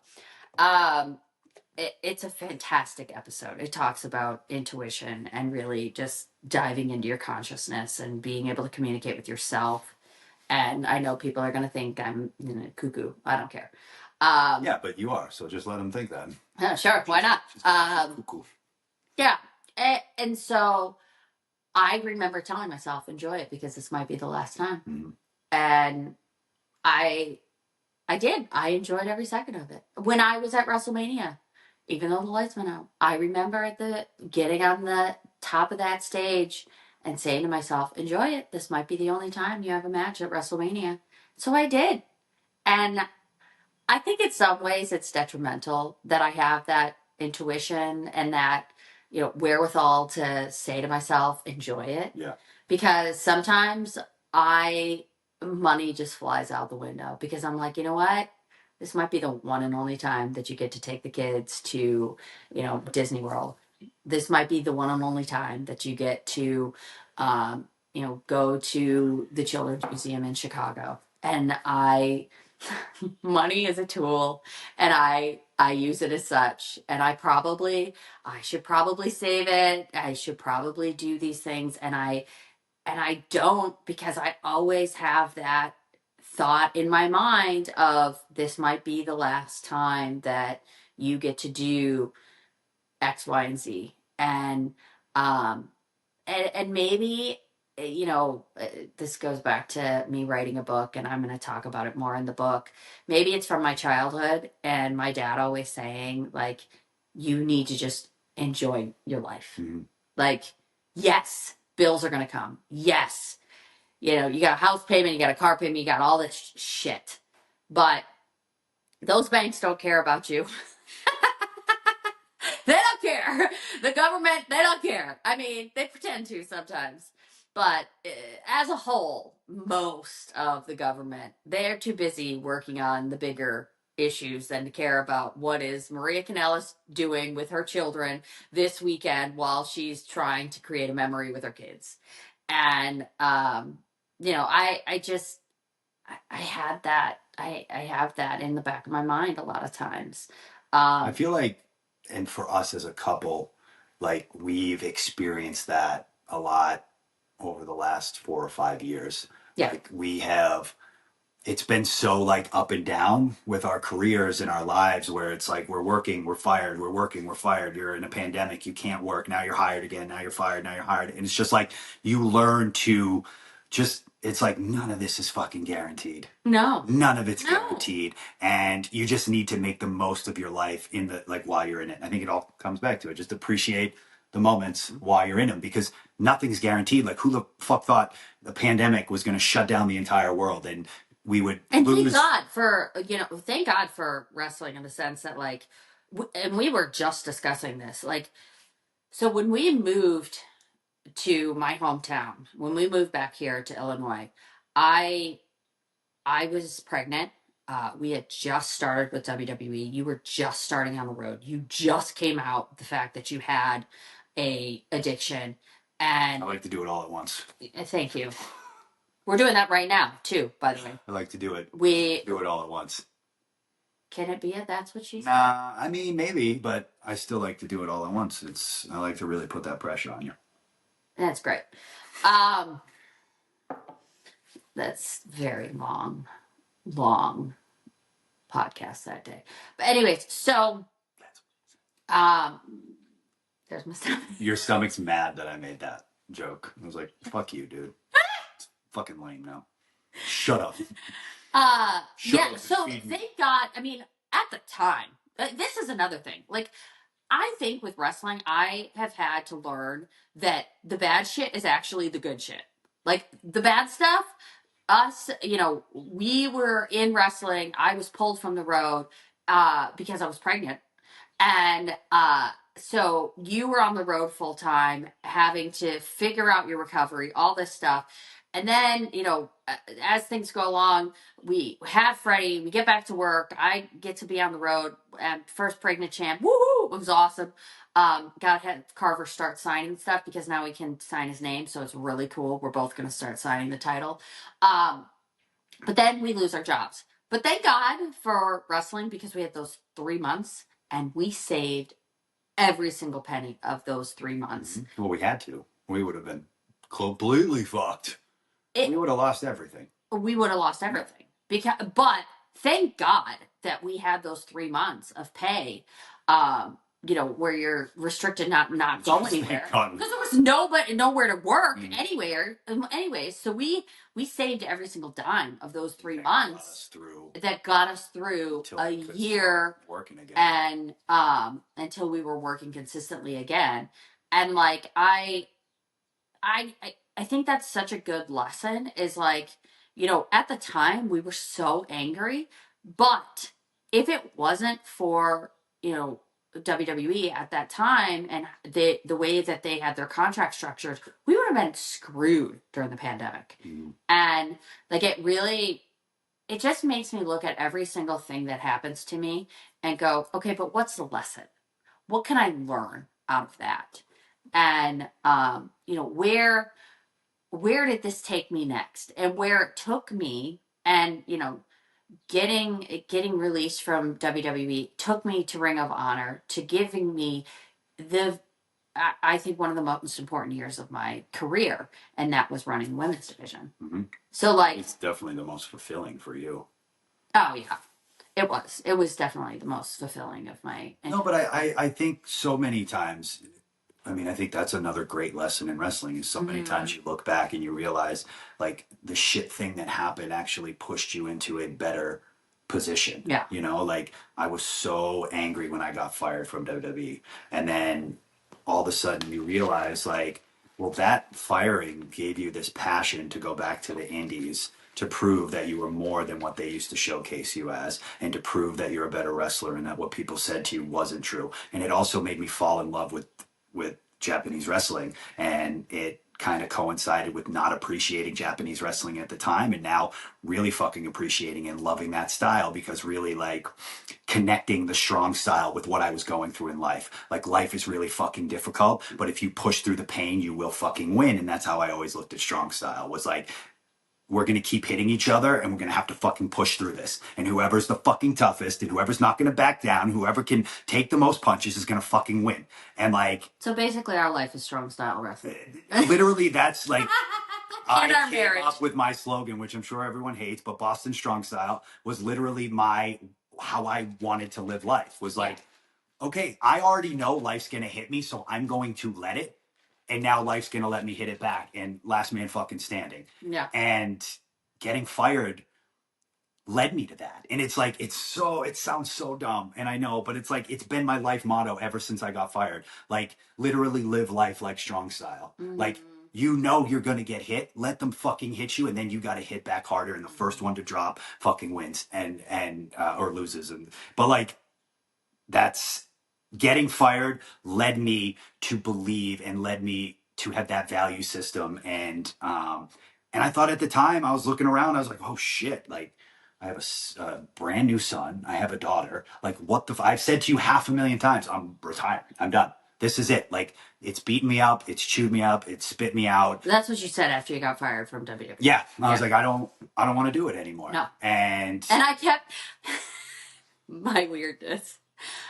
B: It's a fantastic episode. It talks about intuition and really just diving into your consciousness and being able to communicate with yourself. And I know people are going to think I'm cuckoo. I don't care.
A: Yeah, but you are, so just let them think that.
B: Sure, why not?
A: Cuckoo.
B: Yeah, and so I remember telling myself, enjoy it because this might be the last time.
A: Mm-hmm.
B: And I did. I enjoyed every second of it. When I was at WrestleMania, even though the lights went out, I remember getting on the top of that stage and saying to myself, enjoy it. This might be the only time you have a match at WrestleMania. So I did. And I think in some ways it's detrimental that I have that intuition and that, wherewithal to say to myself, enjoy it.
A: Yeah.
B: Because sometimes money just flies out the window because I'm like, you know what? This might be the one and only time that you get to take the kids to, Disney World. This might be the one and only time that you get to, go to the Children's Museum in Chicago. And money is a tool and I use it as such. And I should probably save it. I should probably do these things. And I don't because I always have that thought in my mind of this might be the last time that you get to do X, Y, and Z. And maybe, this goes back to me writing a book and I'm going to talk about it more in the book. Maybe it's from my childhood and my dad always saying like, you need to just enjoy your life.
A: Mm-hmm.
B: Like, yes, bills are going to come. Yes. You got a house payment, you got a car payment, you got all this shit. But those banks don't care about you. They don't care. The government, they don't care. I mean, they pretend to sometimes. But as a whole, most of the government, they're too busy working on the bigger issues than to care about what is Maria Kanellis doing with her children this weekend while she's trying to create a memory with her kids. And, I had that. I have that in the back of my mind a lot of times.
A: I feel like, and for us as a couple, like we've experienced that a lot over the last 4 or 5 years.
B: Yeah.
A: Like it's been so like up and down with our careers and our lives where it's like we're working, we're fired, we're working, we're fired. You're in a pandemic, you can't work. Now you're hired again. Now you're fired. Now you're hired. And it's just like you learn to it's like none of this is fucking guaranteed.
B: No.
A: None of it's guaranteed. And you just need to make the most of your life while you're in it. I think it all comes back to it. Just appreciate the moments while you're in them because nothing's guaranteed. Like who the fuck thought the pandemic was going to shut down the entire world and we would lose.
B: Thank God for wrestling in the sense that and we were just discussing this. Like, so when we moved to my hometown, when we moved back here to Illinois, I was pregnant. We had just started with WWE. You were just starting on the road. You just came out the fact that you had a addiction. And
A: I like to do it all at once.
B: Thank you. We're doing that right now, too, by the way.
A: I like to do it.
B: We
A: do it all at once.
B: Can it be a that's what she said?
A: Nah, I mean, maybe, but I still like to do it all at once. I like to really put that pressure on you.
B: That's great. That's very long podcast that day. But anyways, so there's my stomach.
A: Your stomach's mad that I made that joke. I was like, fuck you, dude. It's fucking lame now. Shut up.
B: So thank God. I mean, at the time, this is another thing. Like, I think with wrestling, I have had to learn that the bad shit is actually the good shit. Like, the bad stuff, we were in wrestling. I was pulled from the road because I was pregnant. And so you were on the road full time, having to figure out your recovery, all this stuff. And then, as things go along, we have Freddie, we get back to work. I get to be on the road. First pregnant champ. Woohoo! It was awesome. Got to have Carver start signing stuff because now we can sign his name. So it's really cool. We're both going to start signing the title. But then we lose our jobs. But thank God for wrestling because we had those 3 months and we saved every single penny of those 3 months.
A: Well, we had to. We would have been completely fucked. We would have lost everything.
B: We would have lost everything. But thank God that we had those 3 months of pay, where you're restricted, not go anywhere. Because there was nowhere to work anywhere. Anyways, so we saved every single dime of those 3 months that got us through a year
A: working again.
B: And until we were working consistently again. And like I think that's such a good lesson is like, at the time we were so angry, but if it wasn't for, WWE at that time and the way that they had their contract structured, we would have been screwed during the pandemic. And like it just makes me look at every single thing that happens to me and go, okay, but what's the lesson? What can I learn out of that? And where did this take me next? And where it took me, and getting released from WWE took me to Ring of Honor, to giving me I think one of the most important years of my career, and that was running the women's division. So like,
A: it's definitely the most fulfilling for you.
B: Oh yeah, it was. It was definitely the most fulfilling of my.
A: No, but I think so many times. I mean, I think that's another great lesson in wrestling is so many times you look back and you realize like the shit thing that happened actually pushed you into a better position.
B: Yeah.
A: Like I was so angry when I got fired from WWE. And then all of a sudden you realize like, well, that firing gave you this passion to go back to the indies to prove that you were more than what they used to showcase you as, and to prove that you're a better wrestler and that what people said to you wasn't true. And it also made me fall in love with Japanese wrestling, and it kind of coincided with not appreciating Japanese wrestling at the time and now really fucking appreciating and loving that style, because really like connecting the strong style with what I was going through in life. Like life is really fucking difficult, but if you push through the pain, you will fucking win. And that's how I always looked at strong style, was like, we're going to keep hitting each other and we're going to have to fucking push through this. And whoever's the fucking toughest and whoever's not going to back down, whoever can take the most punches is going to fucking win. And like...
B: So basically our life is strong style wrestling.
A: Literally that's like...
B: I came
A: up with my slogan, which I'm sure everyone hates, but Boston Strong Style was literally how I wanted to live life. Was like, okay, I already know life's going to hit me, so I'm going to let it. And now life's going to let me hit it back, and last man fucking standing.
B: Yeah.
A: And getting fired led me to that. And it's like, it sounds so dumb. And I know, but it's like, it's been my life motto ever since I got fired. Like literally live life like strong style. Like, you're going to get hit, let them fucking hit you. And then you got to hit back harder. And the first one to drop fucking wins or loses. But like, that's... Getting fired led me to believe and led me to have that value system. And I thought at the time I was looking around, I was like, oh shit, like I have a brand new son. I have a daughter. Like what I've said to you 500,000 times, I'm retiring. I'm done. This is it. Like it's beaten me up. It's chewed me up. It's spit me out.
B: That's what you said after you got fired from WWE.
A: Yeah. I was like, I don't want to do it anymore.
B: No.
A: And
B: I kept my weirdness.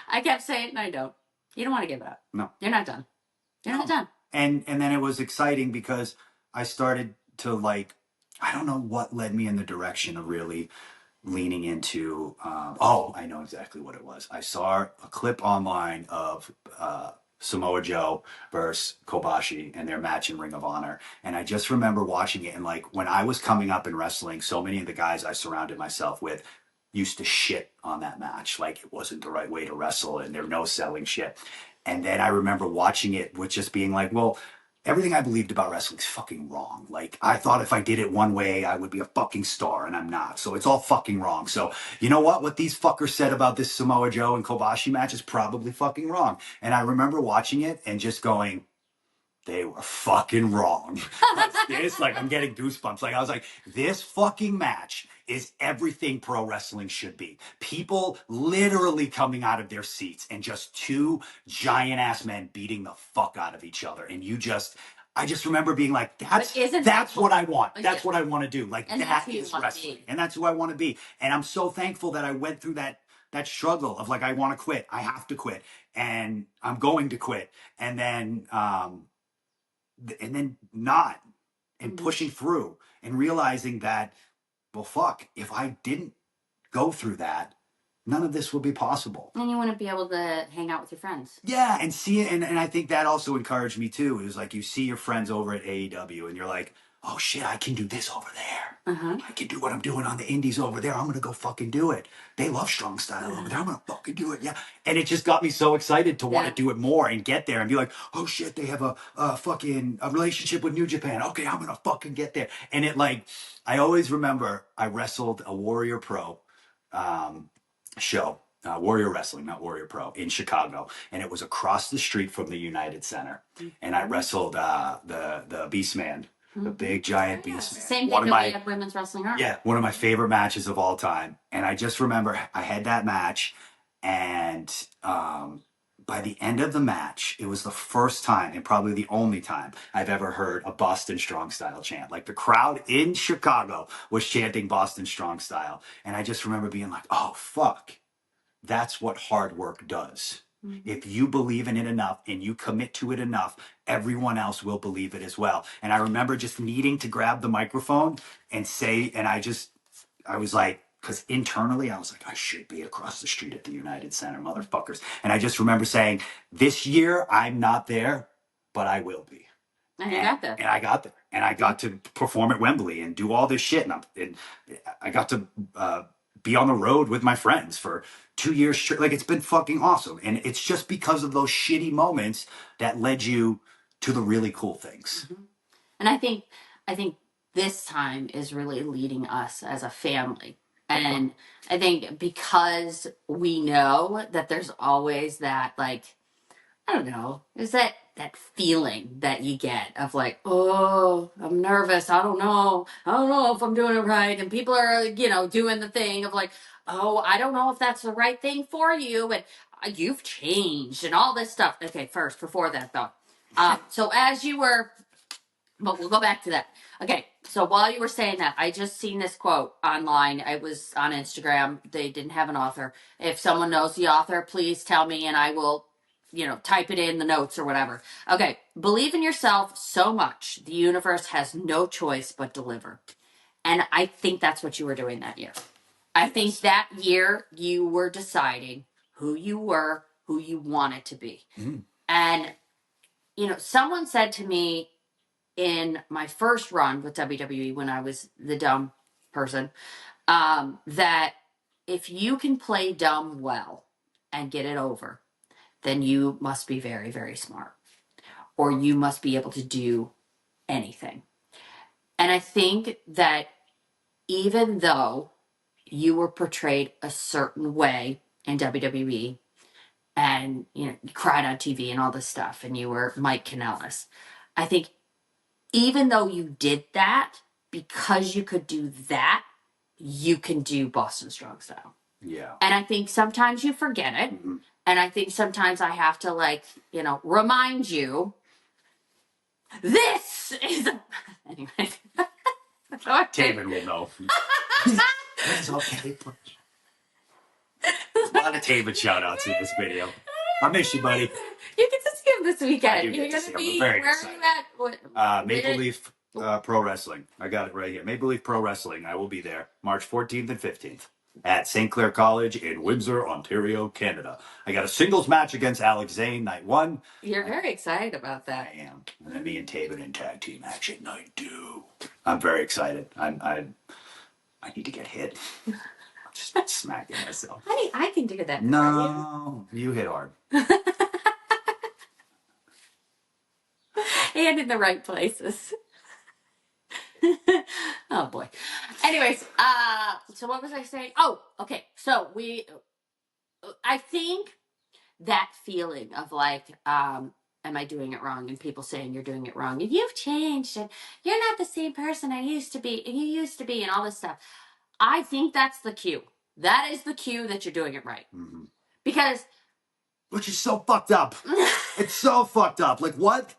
B: I kept saying, I don't. You don't want to give it up.
A: No.
B: You're not done. You're not done.
A: And then it was exciting because I started to like, I don't know what led me in the direction of really leaning into, I know exactly what it was. I saw a clip online of Samoa Joe versus Kobashi and their match in Ring of Honor. And I just remember watching it. And like when I was coming up in wrestling, so many of the guys I surrounded myself with used to shit on that match. Like it wasn't the right way to wrestle and they're no selling shit. And then I remember watching it with just being like, well, everything I believed about wrestling is fucking wrong. Like I thought if I did it one way, I would be a fucking star and I'm not. So it's all fucking wrong. So you know what? What these fuckers said about this Samoa Joe and Kobashi match is probably fucking wrong. And I remember watching it and just going, they were fucking wrong. Like, I'm getting goosebumps. Like, I was like, this fucking match is everything pro wrestling should be. People literally coming out of their seats and just two giant ass men beating the fuck out of each other. And I just remember being like, that's what I want. That's what I want to do. Like,
B: and
A: that is wrestling. And that's who I want to be. And I'm so thankful that I went through that struggle of like, I want to quit. I have to quit. And I'm going to quit. And then not, and pushing through and realizing that, well, fuck, if I didn't go through that, none of this would be possible.
B: And you want to be able to hang out with your friends.
A: Yeah, and see it. And I think that also encouraged me too. It was like you see your friends over at AEW and you're like, oh shit, I can do this over there. I can do what I'm doing on the indies over there. I'm going to go fucking do it. They love strong style over there. I'm going to fucking do it. Yeah. And it just got me so excited to want to do it more and get there and be like, oh shit, they have a fucking a relationship with New Japan. Okay, I'm going to fucking get there. And it like, I always remember I wrestled a Warrior Pro show. Warrior Wrestling, not Warrior Pro, in Chicago, and it was across the street from the United Center. And I wrestled the Beast Man, the big giant Beast Man.
B: Same thing that we had women's wrestling art.
A: Yeah, one of my favorite matches of all time. And I just remember I had that match, and by the end of the match, it was the first time and probably the only time I've ever heard a Boston Strong Style chant. Like the crowd in Chicago was chanting Boston Strong Style, and I just remember being like, "Oh fuck." That's what hard work does. If you believe in it enough and you commit to it enough, everyone else will believe it as well. And I remember just needing to grab the microphone and say, and I was like, because internally I was like, I should be across the street at the United Center, motherfuckers. And I just remember saying, this year I'm not there, but I will be.
B: And you got there.
A: And I got there. And I got to perform at Wembley and do all this shit. And I got to be on the road with my friends for 2 years straight. Like, it's been fucking awesome. And it's just because of those shitty moments that led you to the really cool things.
B: And I think this time is really leading us as a family. And I think because we know that there's always that, like, I don't know, is that feeling that you get of like, oh, I'm nervous. I don't know if I'm doing it right. And people are, doing the thing of like, oh, I don't know if that's the right thing for you. And you've changed and all this stuff. Okay, first, before that though. So as you were, but we'll go back to that. Okay, so while you were saying that, I just seen this quote online. I was on Instagram. They didn't have an author. If someone knows the author, please tell me and I will type it in the notes or whatever. Okay. Believe in yourself so much. The universe has no choice but deliver. And I think that's what you were doing that year. I think that year you were deciding who you were, who you wanted to be. And, someone said to me in my first run with WWE when I was the dumb person, that if you can play dumb well and get it over, then you must be very, very smart, or you must be able to do anything. And I think that even though you were portrayed a certain way in WWE and, you cried on TV and all this stuff, and you were Mike Kanellis, I think even though you did that, because you could do that, you can do Boston Strong Style.
A: Yeah.
B: And I think sometimes you forget it. And I think sometimes I have to, remind you, this is anyway.
A: Taven will know. It's okay. A lot of Taven shout-outs in this video. I miss you, buddy.
B: You get to see him this weekend.
A: You're going to be, where excited. Are you at? Maple Leaf Pro Wrestling. I got it right here. Maple Leaf Pro Wrestling. I will be there March 14th and 15th. At St. Clair College in Windsor, Ontario, Canada. I got a singles match against Alex Zane, night 1.
B: You're very excited about that.
A: I am. And then me and Taven in tag team action, night 2. I'm very excited. I need to get hit. I'm just smacking myself.
B: Honey, I can do that.
A: No, you hit hard.
B: And in the right places. Oh boy. Anyways, so what was I saying? Oh, okay. So I think that feeling of am I doing it wrong? And people saying you're doing it wrong. And you've changed. And you're not the same person I used to be. And you used to be. And all this stuff. I think that's the cue. That is the cue that you're doing it right.
A: Mm-hmm.
B: Because...
A: Which is so fucked up. It's so fucked up. Like, what?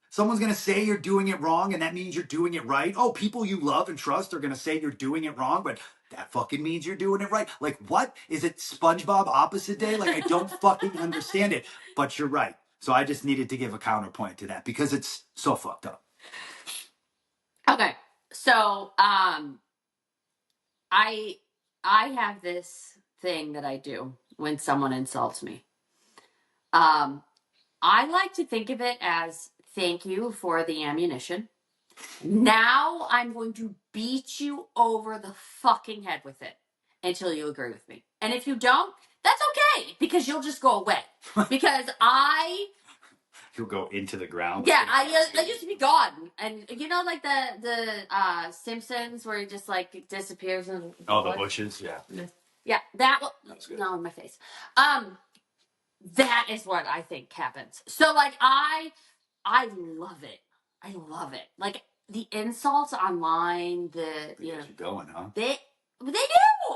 A: Someone's going to say you're doing it wrong, and that means you're doing it right. Oh, people you love and trust are going to say you're doing it wrong, but that fucking means you're doing it right. Like, what? Is it SpongeBob opposite day? Like, I don't fucking understand it. But you're right. So I just needed to give a counterpoint to that because it's so fucked up.
B: Okay. So, I have this thing that I do when someone insults me. I like to think of it as thank you for the ammunition. Now I'm going to beat you over the fucking head with it until you agree with me. And if you don't, that's okay because you'll just go away. Because
A: You'll go into the ground.
B: Yeah, I used to be gone, and you know, like the Simpsons, where he just like disappears in
A: the bushes, yeah.
B: Yeah, that
A: was good.
B: No, in my face. That is what I think happens. So like I love it. I love it. Like the insults online, you know,
A: you going, huh?
B: They do.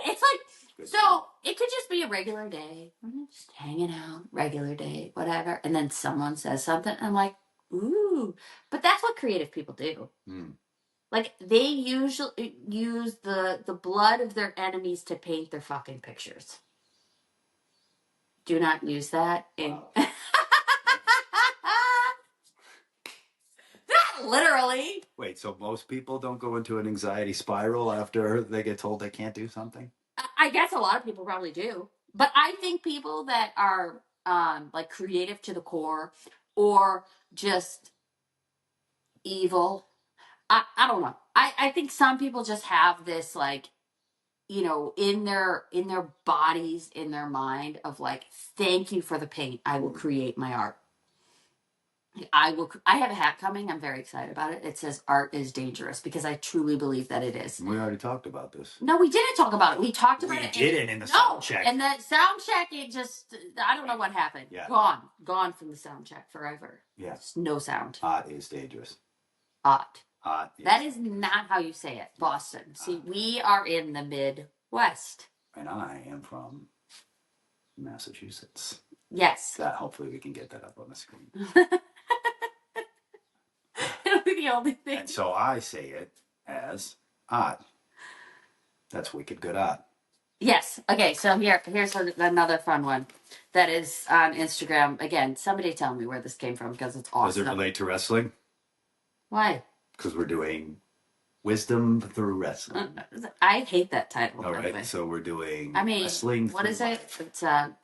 B: It's like so it could just be a regular day, just hanging out, regular day, whatever, and then someone says something, and I'm like, ooh, but that's what creative people do. Like they usually use the blood of their enemies to paint their fucking pictures. Do not use that in. Wow. Not literally.
A: Wait, so most people don't go into an anxiety spiral after they get told they can't do something?
B: I guess a lot of people probably do. But I think people that are like creative to the core or just evil, I don't know. I think some people just have this like, you know, in their bodies, in their mind of like, thank you for the paint. I will create my art. I have a hat coming. I'm very excited about it. It says art is dangerous because I truly believe that it is.
A: We already talked about this.
B: No, we didn't talk about it. We talked about it.
A: We didn't in the sound check.
B: And the sound check, it just, I don't know what happened.
A: Yeah.
B: Gone from the sound check forever.
A: Yeah.
B: Just no sound.
A: Art is dangerous.
B: Art.
A: Yes.
B: That is not how you say it. Boston. See, we are in the Midwest.
A: And I am from Massachusetts.
B: Yes.
A: Hopefully we can get that up on the screen.
B: It'll be the only thing.
A: And so I say it as art. That's wicked good art.
B: Yes. Okay, so here's another fun one that is on Instagram. Again, somebody tell me where this came from because it's awesome.
A: Does it relate to wrestling?
B: Why?
A: Because we're doing wisdom through wrestling.
B: I hate that title.
A: All right, so we're doing
B: wrestling. What is it?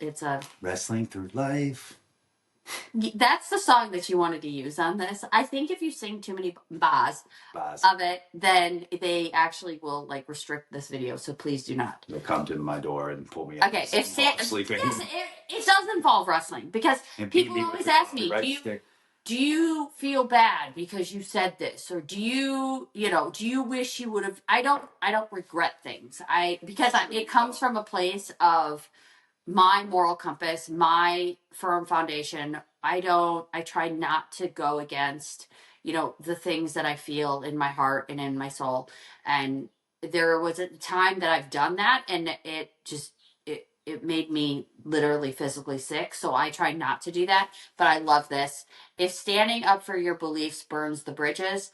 B: It's a
A: wrestling through life.
B: That's the song that you wanted to use on this. I think if you sing too many bars of it, then they actually will like restrict this video. So please do not.
A: They'll come to my door and pull me out.
B: Okay, if sleeping. Yes, it does involve wrestling because people always ask me, do you feel bad because you said this, or do you wish you would have? I don't regret things. Because it comes from a place of my moral compass, my firm foundation. I try not to go against, the things that I feel in my heart and in my soul. And there was a time that I've done that and it made me literally physically sick. So I try not to do that, but I love this. If standing up for your beliefs burns the bridges,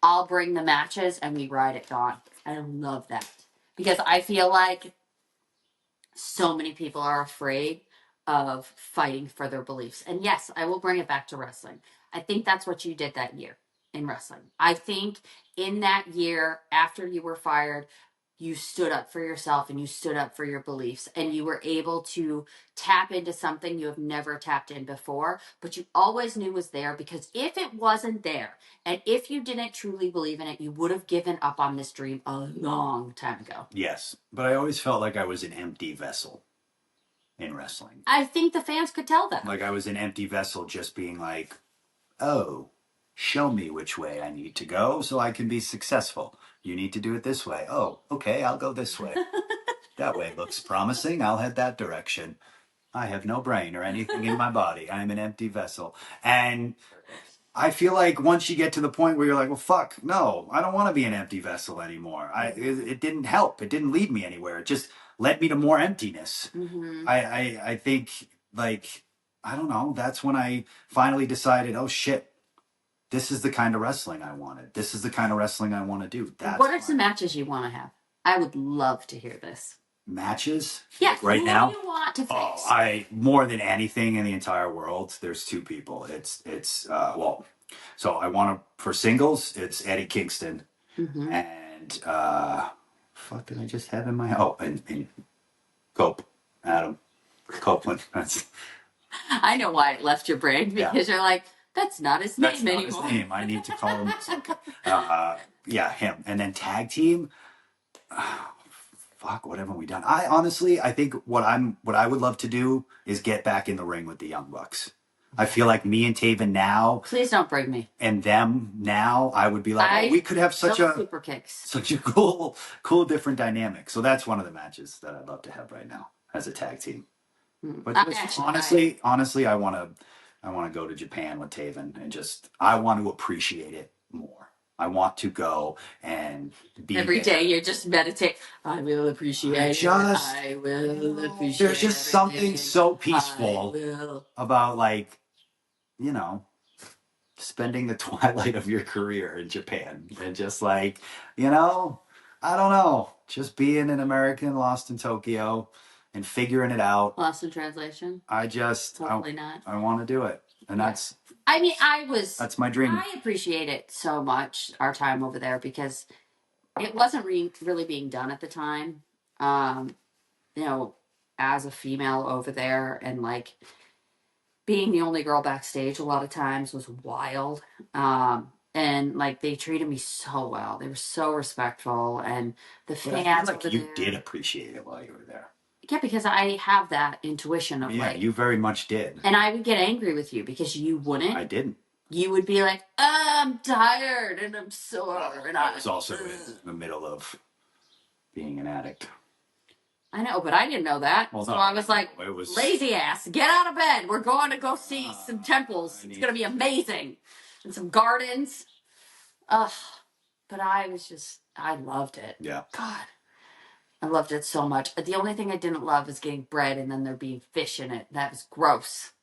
B: I'll bring the matches and we ride at dawn. I love that because I feel like so many people are afraid of fighting for their beliefs. And yes, I will bring it back to wrestling. I think that's what you did that year in wrestling. I think in that year, after you were fired, you stood up for yourself and you stood up for your beliefs and you were able to tap into something you have never tapped in before, but you always knew was there because if it wasn't there and if you didn't truly believe in it, you would have given up on this dream a long time ago.
A: Yes, but I always felt like I was an empty vessel in wrestling.
B: I think the fans could tell that.
A: Like I was an empty vessel just being like, oh, show me which way I need to go so I can be successful. You need to do it this way. Oh, okay, I'll go this way. That way looks promising. I'll head that direction. I have no brain or anything in my body. I am an empty vessel. And I feel like once you get to the point where you're like, well, fuck, no, I don't want to be an empty vessel anymore. It didn't help. It didn't lead me anywhere. It just led me to more emptiness.
B: Mm-hmm.
A: I think, like, I don't know. That's when I finally decided, oh shit, this is the kind of wrestling I wanted. This is the kind of wrestling I want to do.
B: What are some matches you want to have? I would love to hear this.
A: Matches?
B: Yeah,
A: like right
B: who
A: now.
B: Do you want to face?
A: Oh, I more than anything in the entire world, there's two people. Well, so I want to for singles. It's Eddie Kingston and fuck did I just have in my and Cope Adam Copeland. That's
B: I know why it left your brain because you're like, that's not his name
A: that's not
B: anymore.
A: his name. I need to call him something. Yeah, him. And then tag team. Fuck, what haven't we done? I think what I would love to do is get back in the ring with the Young Bucks. I feel like me and Taven now.
B: Please don't break me.
A: And them now, I would be like, we could have such a
B: super kicks,
A: such a cool different dynamic. So that's one of the matches that I'd love to have right now as a tag team. But just, honestly, I want to go to Japan with Taven and I want to appreciate it more. I want to go and be
B: every day. You're just meditate. I will appreciate it. I will appreciate.
A: There's just something so peaceful about spending the twilight of your career in Japan and just I don't know, just being an American lost in Tokyo and figuring it out.
B: Lost in translation. Hopefully not.
A: I want to do it, and that's.
B: I mean,
A: that's my dream.
B: I appreciate it so much, our time over there, because it wasn't really being done at the time. As a female over there and being the only girl backstage a lot of times was wild. And they treated me so well. They were so respectful, and the fans.
A: You did appreciate it while you were there.
B: Yeah, because I have that intuition of
A: you very much did.
B: And I would get angry with you because you wouldn't.
A: I didn't.
B: You would be like, I'm tired and I'm sore. And
A: I was also in the middle of being an addict.
B: I know, but I didn't know that. Well, so I was like, lazy ass, get out of bed. We're going to go see some temples. It's going to be amazing. And some gardens. But I loved it.
A: Yeah.
B: God. I loved it so much. The only thing I didn't love is getting bread and then there being fish in it. That was gross.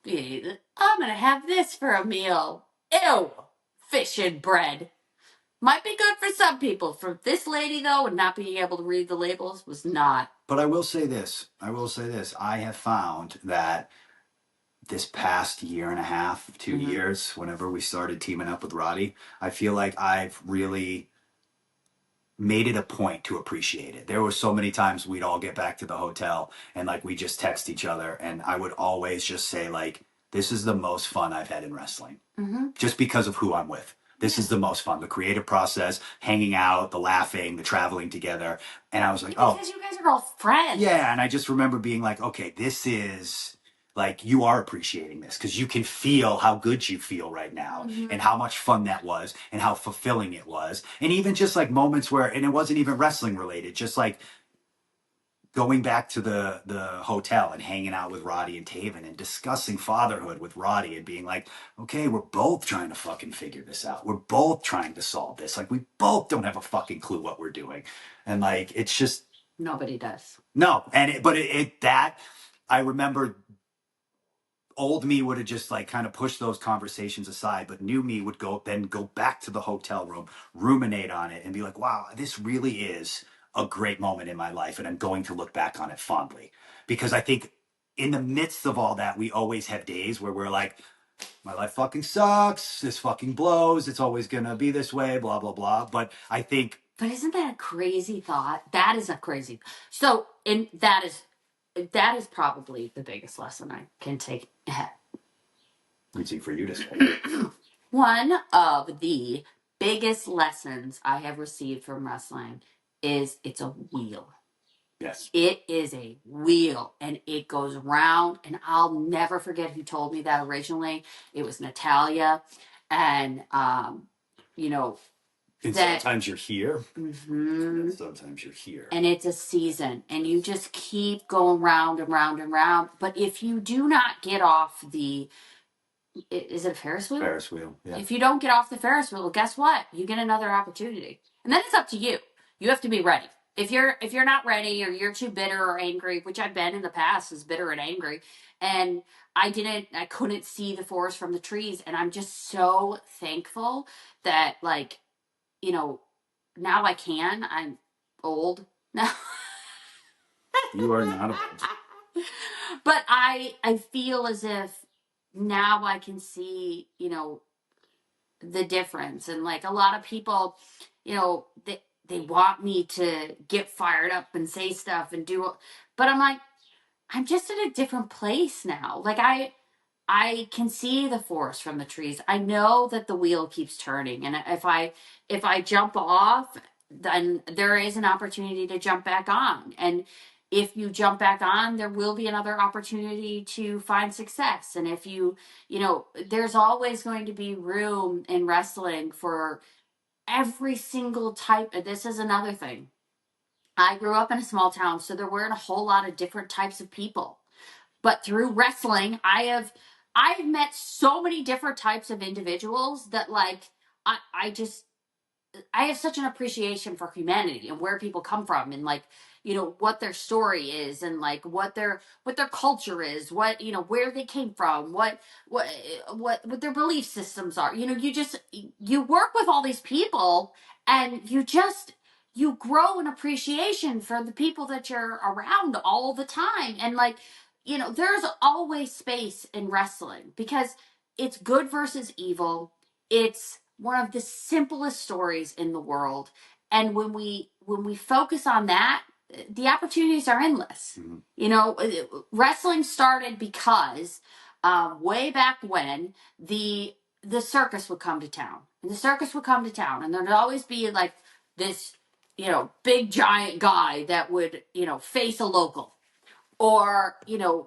B: I'm going to have this for a meal. Ew. Fish and bread. Might be good for some people. For this lady, though, and not being able to read the labels was not.
A: But I will say this. I have found that this past year and a half, 2 years, whenever we started teaming up with Roddy, I feel like I've really made it a point to appreciate it. There were so many times we'd all get back to the hotel and we just text each other, and I would always just say this is the most fun I've had in wrestling. Just because of who I'm with. This is the most fun. The creative process, hanging out, the laughing, the traveling together. And I was like,
B: because you guys are all friends.
A: Yeah, and I just remember being like, okay, this is you are appreciating this because you can feel how good you feel right now and how much fun that was and how fulfilling it was. And even just moments where, and it wasn't even wrestling related, just going back to the hotel and hanging out with Roddy and Taven and discussing fatherhood with Roddy and being like, okay, we're both trying to fucking figure this out. We're both trying to solve this. We both don't have a fucking clue what we're doing. And it's just.
B: Nobody does.
A: No. And I remember old me would have just kind of pushed those conversations aside, but new me would go back to the hotel room, ruminate on it and be like, wow, this really is a great moment in my life, and I'm going to look back on it fondly. Because I think in the midst of all that, we always have days where we're like, my life fucking sucks, this fucking blows, it's always gonna be this way, blah, blah, blah. But I think...
B: But isn't that a crazy thought? That is a crazy... So, that is probably the biggest lesson I can take.
A: Easy for you to say.
B: One of the biggest lessons I have received from wrestling is it's a wheel.
A: Yes.
B: It is a wheel, and it goes round, and I'll never forget who told me that originally. It was Natalia, and,
A: And
B: that
A: sometimes you're here.
B: Mhm.
A: Sometimes you're here.
B: And it's a season, and you just keep going round and round and round. But if you do not get off is it a Ferris wheel?
A: Ferris wheel, yeah.
B: If you don't get off the Ferris wheel, guess what? You get another opportunity. And then it's up to you. You have to be ready. If you're not ready, or you're too bitter or angry, which I've been in the past, is bitter and angry, and I couldn't see the forest from the trees, and I'm just so thankful that, like, now I can. I'm old now.
A: You are not old.
B: But I feel as if now I can see, the difference. And like a lot of people, they want me to get fired up and say stuff and do, but I'm like, I'm just in a different place now. Like I can see the forest from the trees. I know that the wheel keeps turning, and if I jump off, then there is an opportunity to jump back on. And if you jump back on, there will be another opportunity to find success. And if there's always going to be room in wrestling for every single type. This is another thing. I grew up in a small town, so there weren't a whole lot of different types of people. But through wrestling, I've met so many different types of individuals that, like, I have such an appreciation for humanity and where people come from, and, like, what their story is, and like what their culture is, what where they came from, what their belief systems are. You work with all these people, and you grow an appreciation for the people that you're around all the time. And, like, there's always space in wrestling because it's good versus evil. It's one of the simplest stories in the world. And when we focus on that, the opportunities are endless. Wrestling started because way back when the circus would come to town. And the circus would come to town, and there'd always be like this, big giant guy that would, face a local, or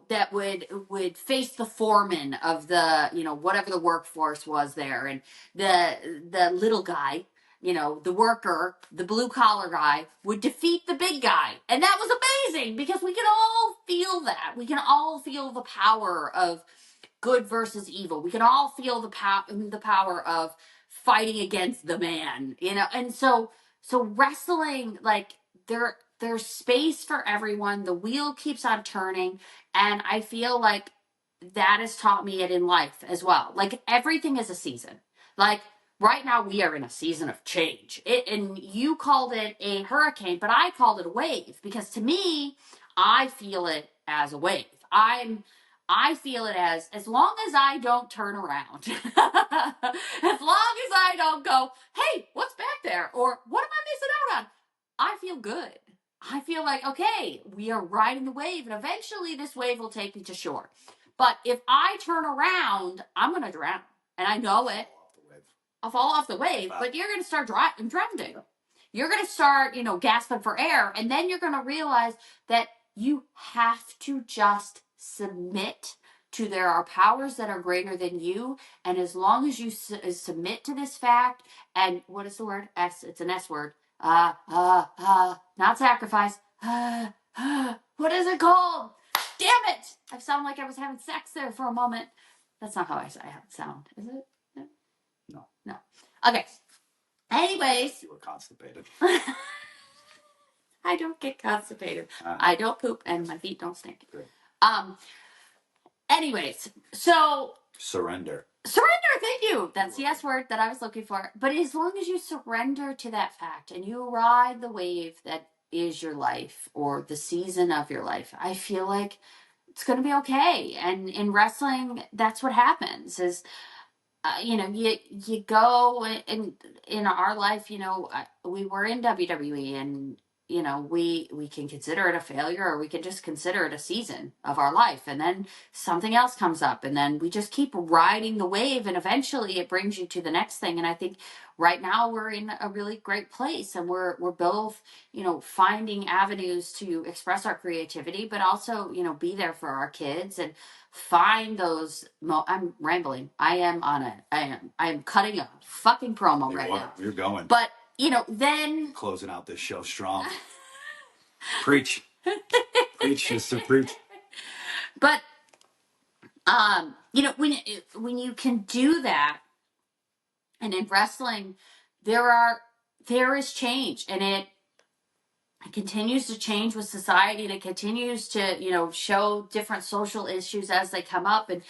B: that would face the foreman of the, whatever the workforce was there. And the little guy, the worker, the blue collar guy, would defeat the big guy. And that was amazing because we can all feel that. We can all feel the power of good versus evil. We can all feel the power of fighting against the man, and so wrestling, like, there's space for everyone. The wheel keeps on turning, and I feel like that has taught me it in life as well. Like, everything is a season. Like, right now we are in a season of change. And you called it a hurricane, but I called it a wave, because to me, I feel it as a wave. I feel it as long as I don't turn around, as long as I don't go, hey, what's back there? Or what am I missing out on? I feel good. I feel like, okay, we are riding the wave, and eventually this wave will take me to shore. But if I turn around, I'm going to drown. And I know it. I'll fall off the wave, but you're going to start drowning. You're going to start, gasping for air. And then you're going to realize that you have to just submit to, there are powers that are greater than you. And as long as you submit to this fact, and what is the word? It's an S word. Not sacrifice. What is it called? Damn it! I sound like I was having sex there for a moment. That's not how I sound, is it? No. Okay. Anyways.
A: You were constipated.
B: I don't get constipated. I don't poop, and my feet don't stink.
A: Good.
B: Anyways, so
A: surrender.
B: Thank you. That's the S word that I was looking for. But as long as you surrender to that fact and you ride the wave that is your life, or the season of your life, I feel like it's going to be okay. And in wrestling, that's what happens. Is you go, and in our life, we were in WWE, and we can consider it a failure, or we can just consider it a season of our life, and then something else comes up, and then we just keep riding the wave, and eventually it brings you to the next thing. And I think right now we're in a really great place, and we're both finding avenues to express our creativity, but also be there for our kids, and find those I'm rambling. I am cutting a fucking promo right now.
A: You're going.
B: But then
A: closing out this show strong. Preach. Preach, sister, preach.
B: But when you can do that, and in wrestling, there is change, and it continues to change with society, and it continues to show different social issues as they come up, and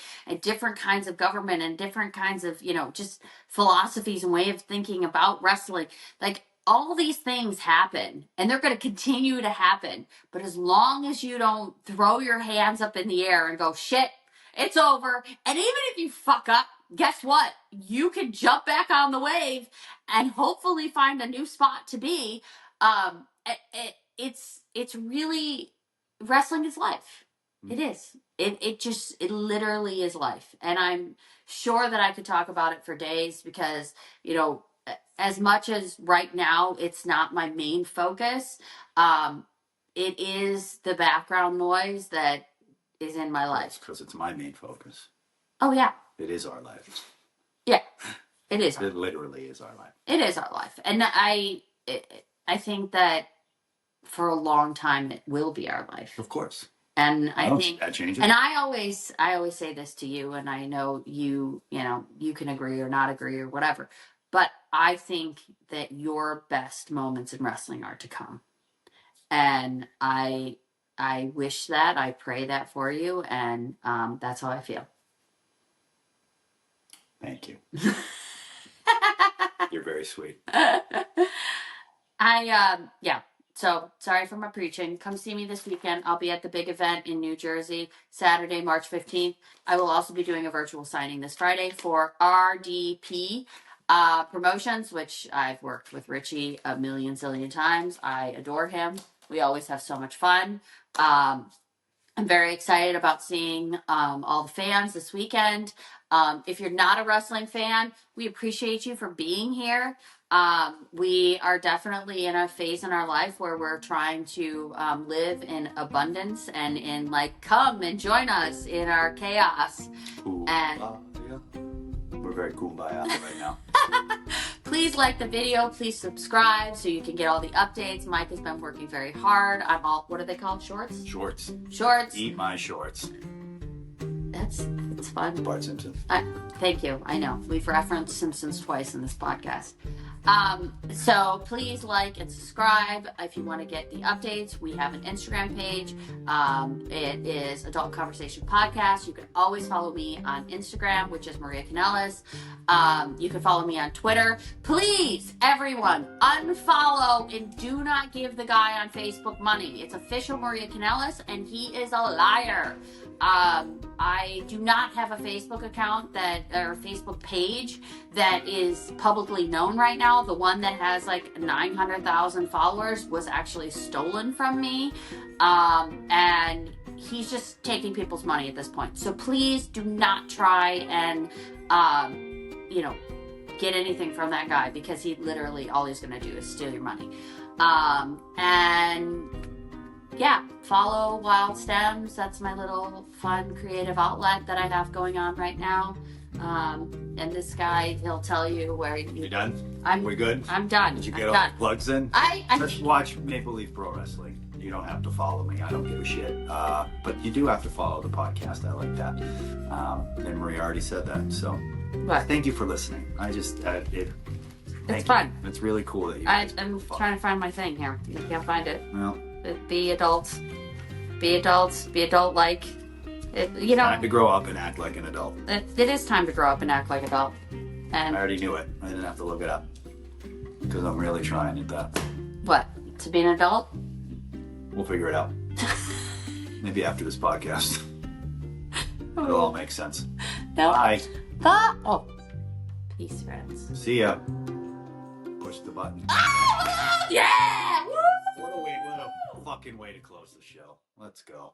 B: different kinds of government, and different kinds of just philosophies and way of thinking about wrestling. Like, all these things happen, and they're going to continue to happen. But as long as you don't throw your hands up in the air and go, shit, it's over. And even if you fuck up, guess what? You can jump back on the wave and hopefully find a new spot to be. It's really, wrestling is life. It is. It literally is life. And I'm sure that I could talk about it for days, because, as much as right now it's not my main focus, it is the background noise that is in my life.
A: Because it's my main focus.
B: Oh, yeah.
A: It is our life.
B: Yeah, it is.
A: It literally is our life.
B: It is our life. And I think that for a long time it will be our life.
A: Of course.
B: And
A: I don't think that changes.
B: And I always say this to you, and I know you can agree or not agree or whatever, but I think that your best moments in wrestling are to come. And I wish that, I pray that for you, and that's how I feel.
A: Thank you. You're very sweet.
B: So sorry for my preaching. Come see me this weekend. I'll be at the big event in New Jersey, Saturday, March 15th. I will also be doing a virtual signing this Friday for RDP Promotions, which I've worked with Richie a million zillion times. I adore him. We always have so much fun. I'm very excited about seeing all the fans this weekend. If you're not a wrestling fan, we appreciate you for being here. We are definitely in a phase in our life where we're trying to live in abundance and in come and join us in our chaos.
A: We're very kumbaya right now.
B: Please like the video. Please subscribe so you can get all the updates. Mike has been working very hard. What are they called? Shorts? Shorts.
A: Eat my shorts.
B: It's fun.
A: Bart Simpson.
B: Thank you. I know. We've referenced Simpsons twice in this podcast. So please like and subscribe if you want to get the updates. We have an Instagram page. It is Adult Conversation Podcast. You can always follow me on Instagram, which is Maria Kanellis. You can follow me on Twitter. Please, everyone, unfollow and do not give the guy on Facebook money. It's official Maria Kanellis, and he is a liar. I do not have a Facebook account or Facebook page that is publicly known right now. The one that has 900,000 followers was actually stolen from me. And he's just taking people's money at this point. So please do not try and, get anything from that guy, because he literally, all he's going to do is steal your money. Follow Wild Stems. That's my little fun creative outlet that I have going on right now. And this guy, he'll tell you where
A: you done? We good?
B: I'm done.
A: Did you get all the plugs in?
B: Just
A: watch Maple Leaf Pro Wrestling. You don't have to follow me. I don't give a shit. But you do have to follow the podcast. I like that. And Maria already said that. So thank you for listening. It's
B: fun.
A: It's really cool that you
B: I'm trying to find my thing here. You can't find it.
A: Well,
B: be adults. Be adult-like.
A: Time to grow up and act like an adult.
B: It is time to grow up and act like an adult. And
A: I already knew it. I didn't have to look it up. Because I'm really trying at that.
B: What? To be an adult?
A: We'll figure it out. Maybe after this podcast. It'll all make sense.
B: No.
A: Bye.
B: Oh. Peace, friends.
A: See ya. Push the button.
B: Oh, yeah! Woo!
A: What a fucking way to close the show. Let's go.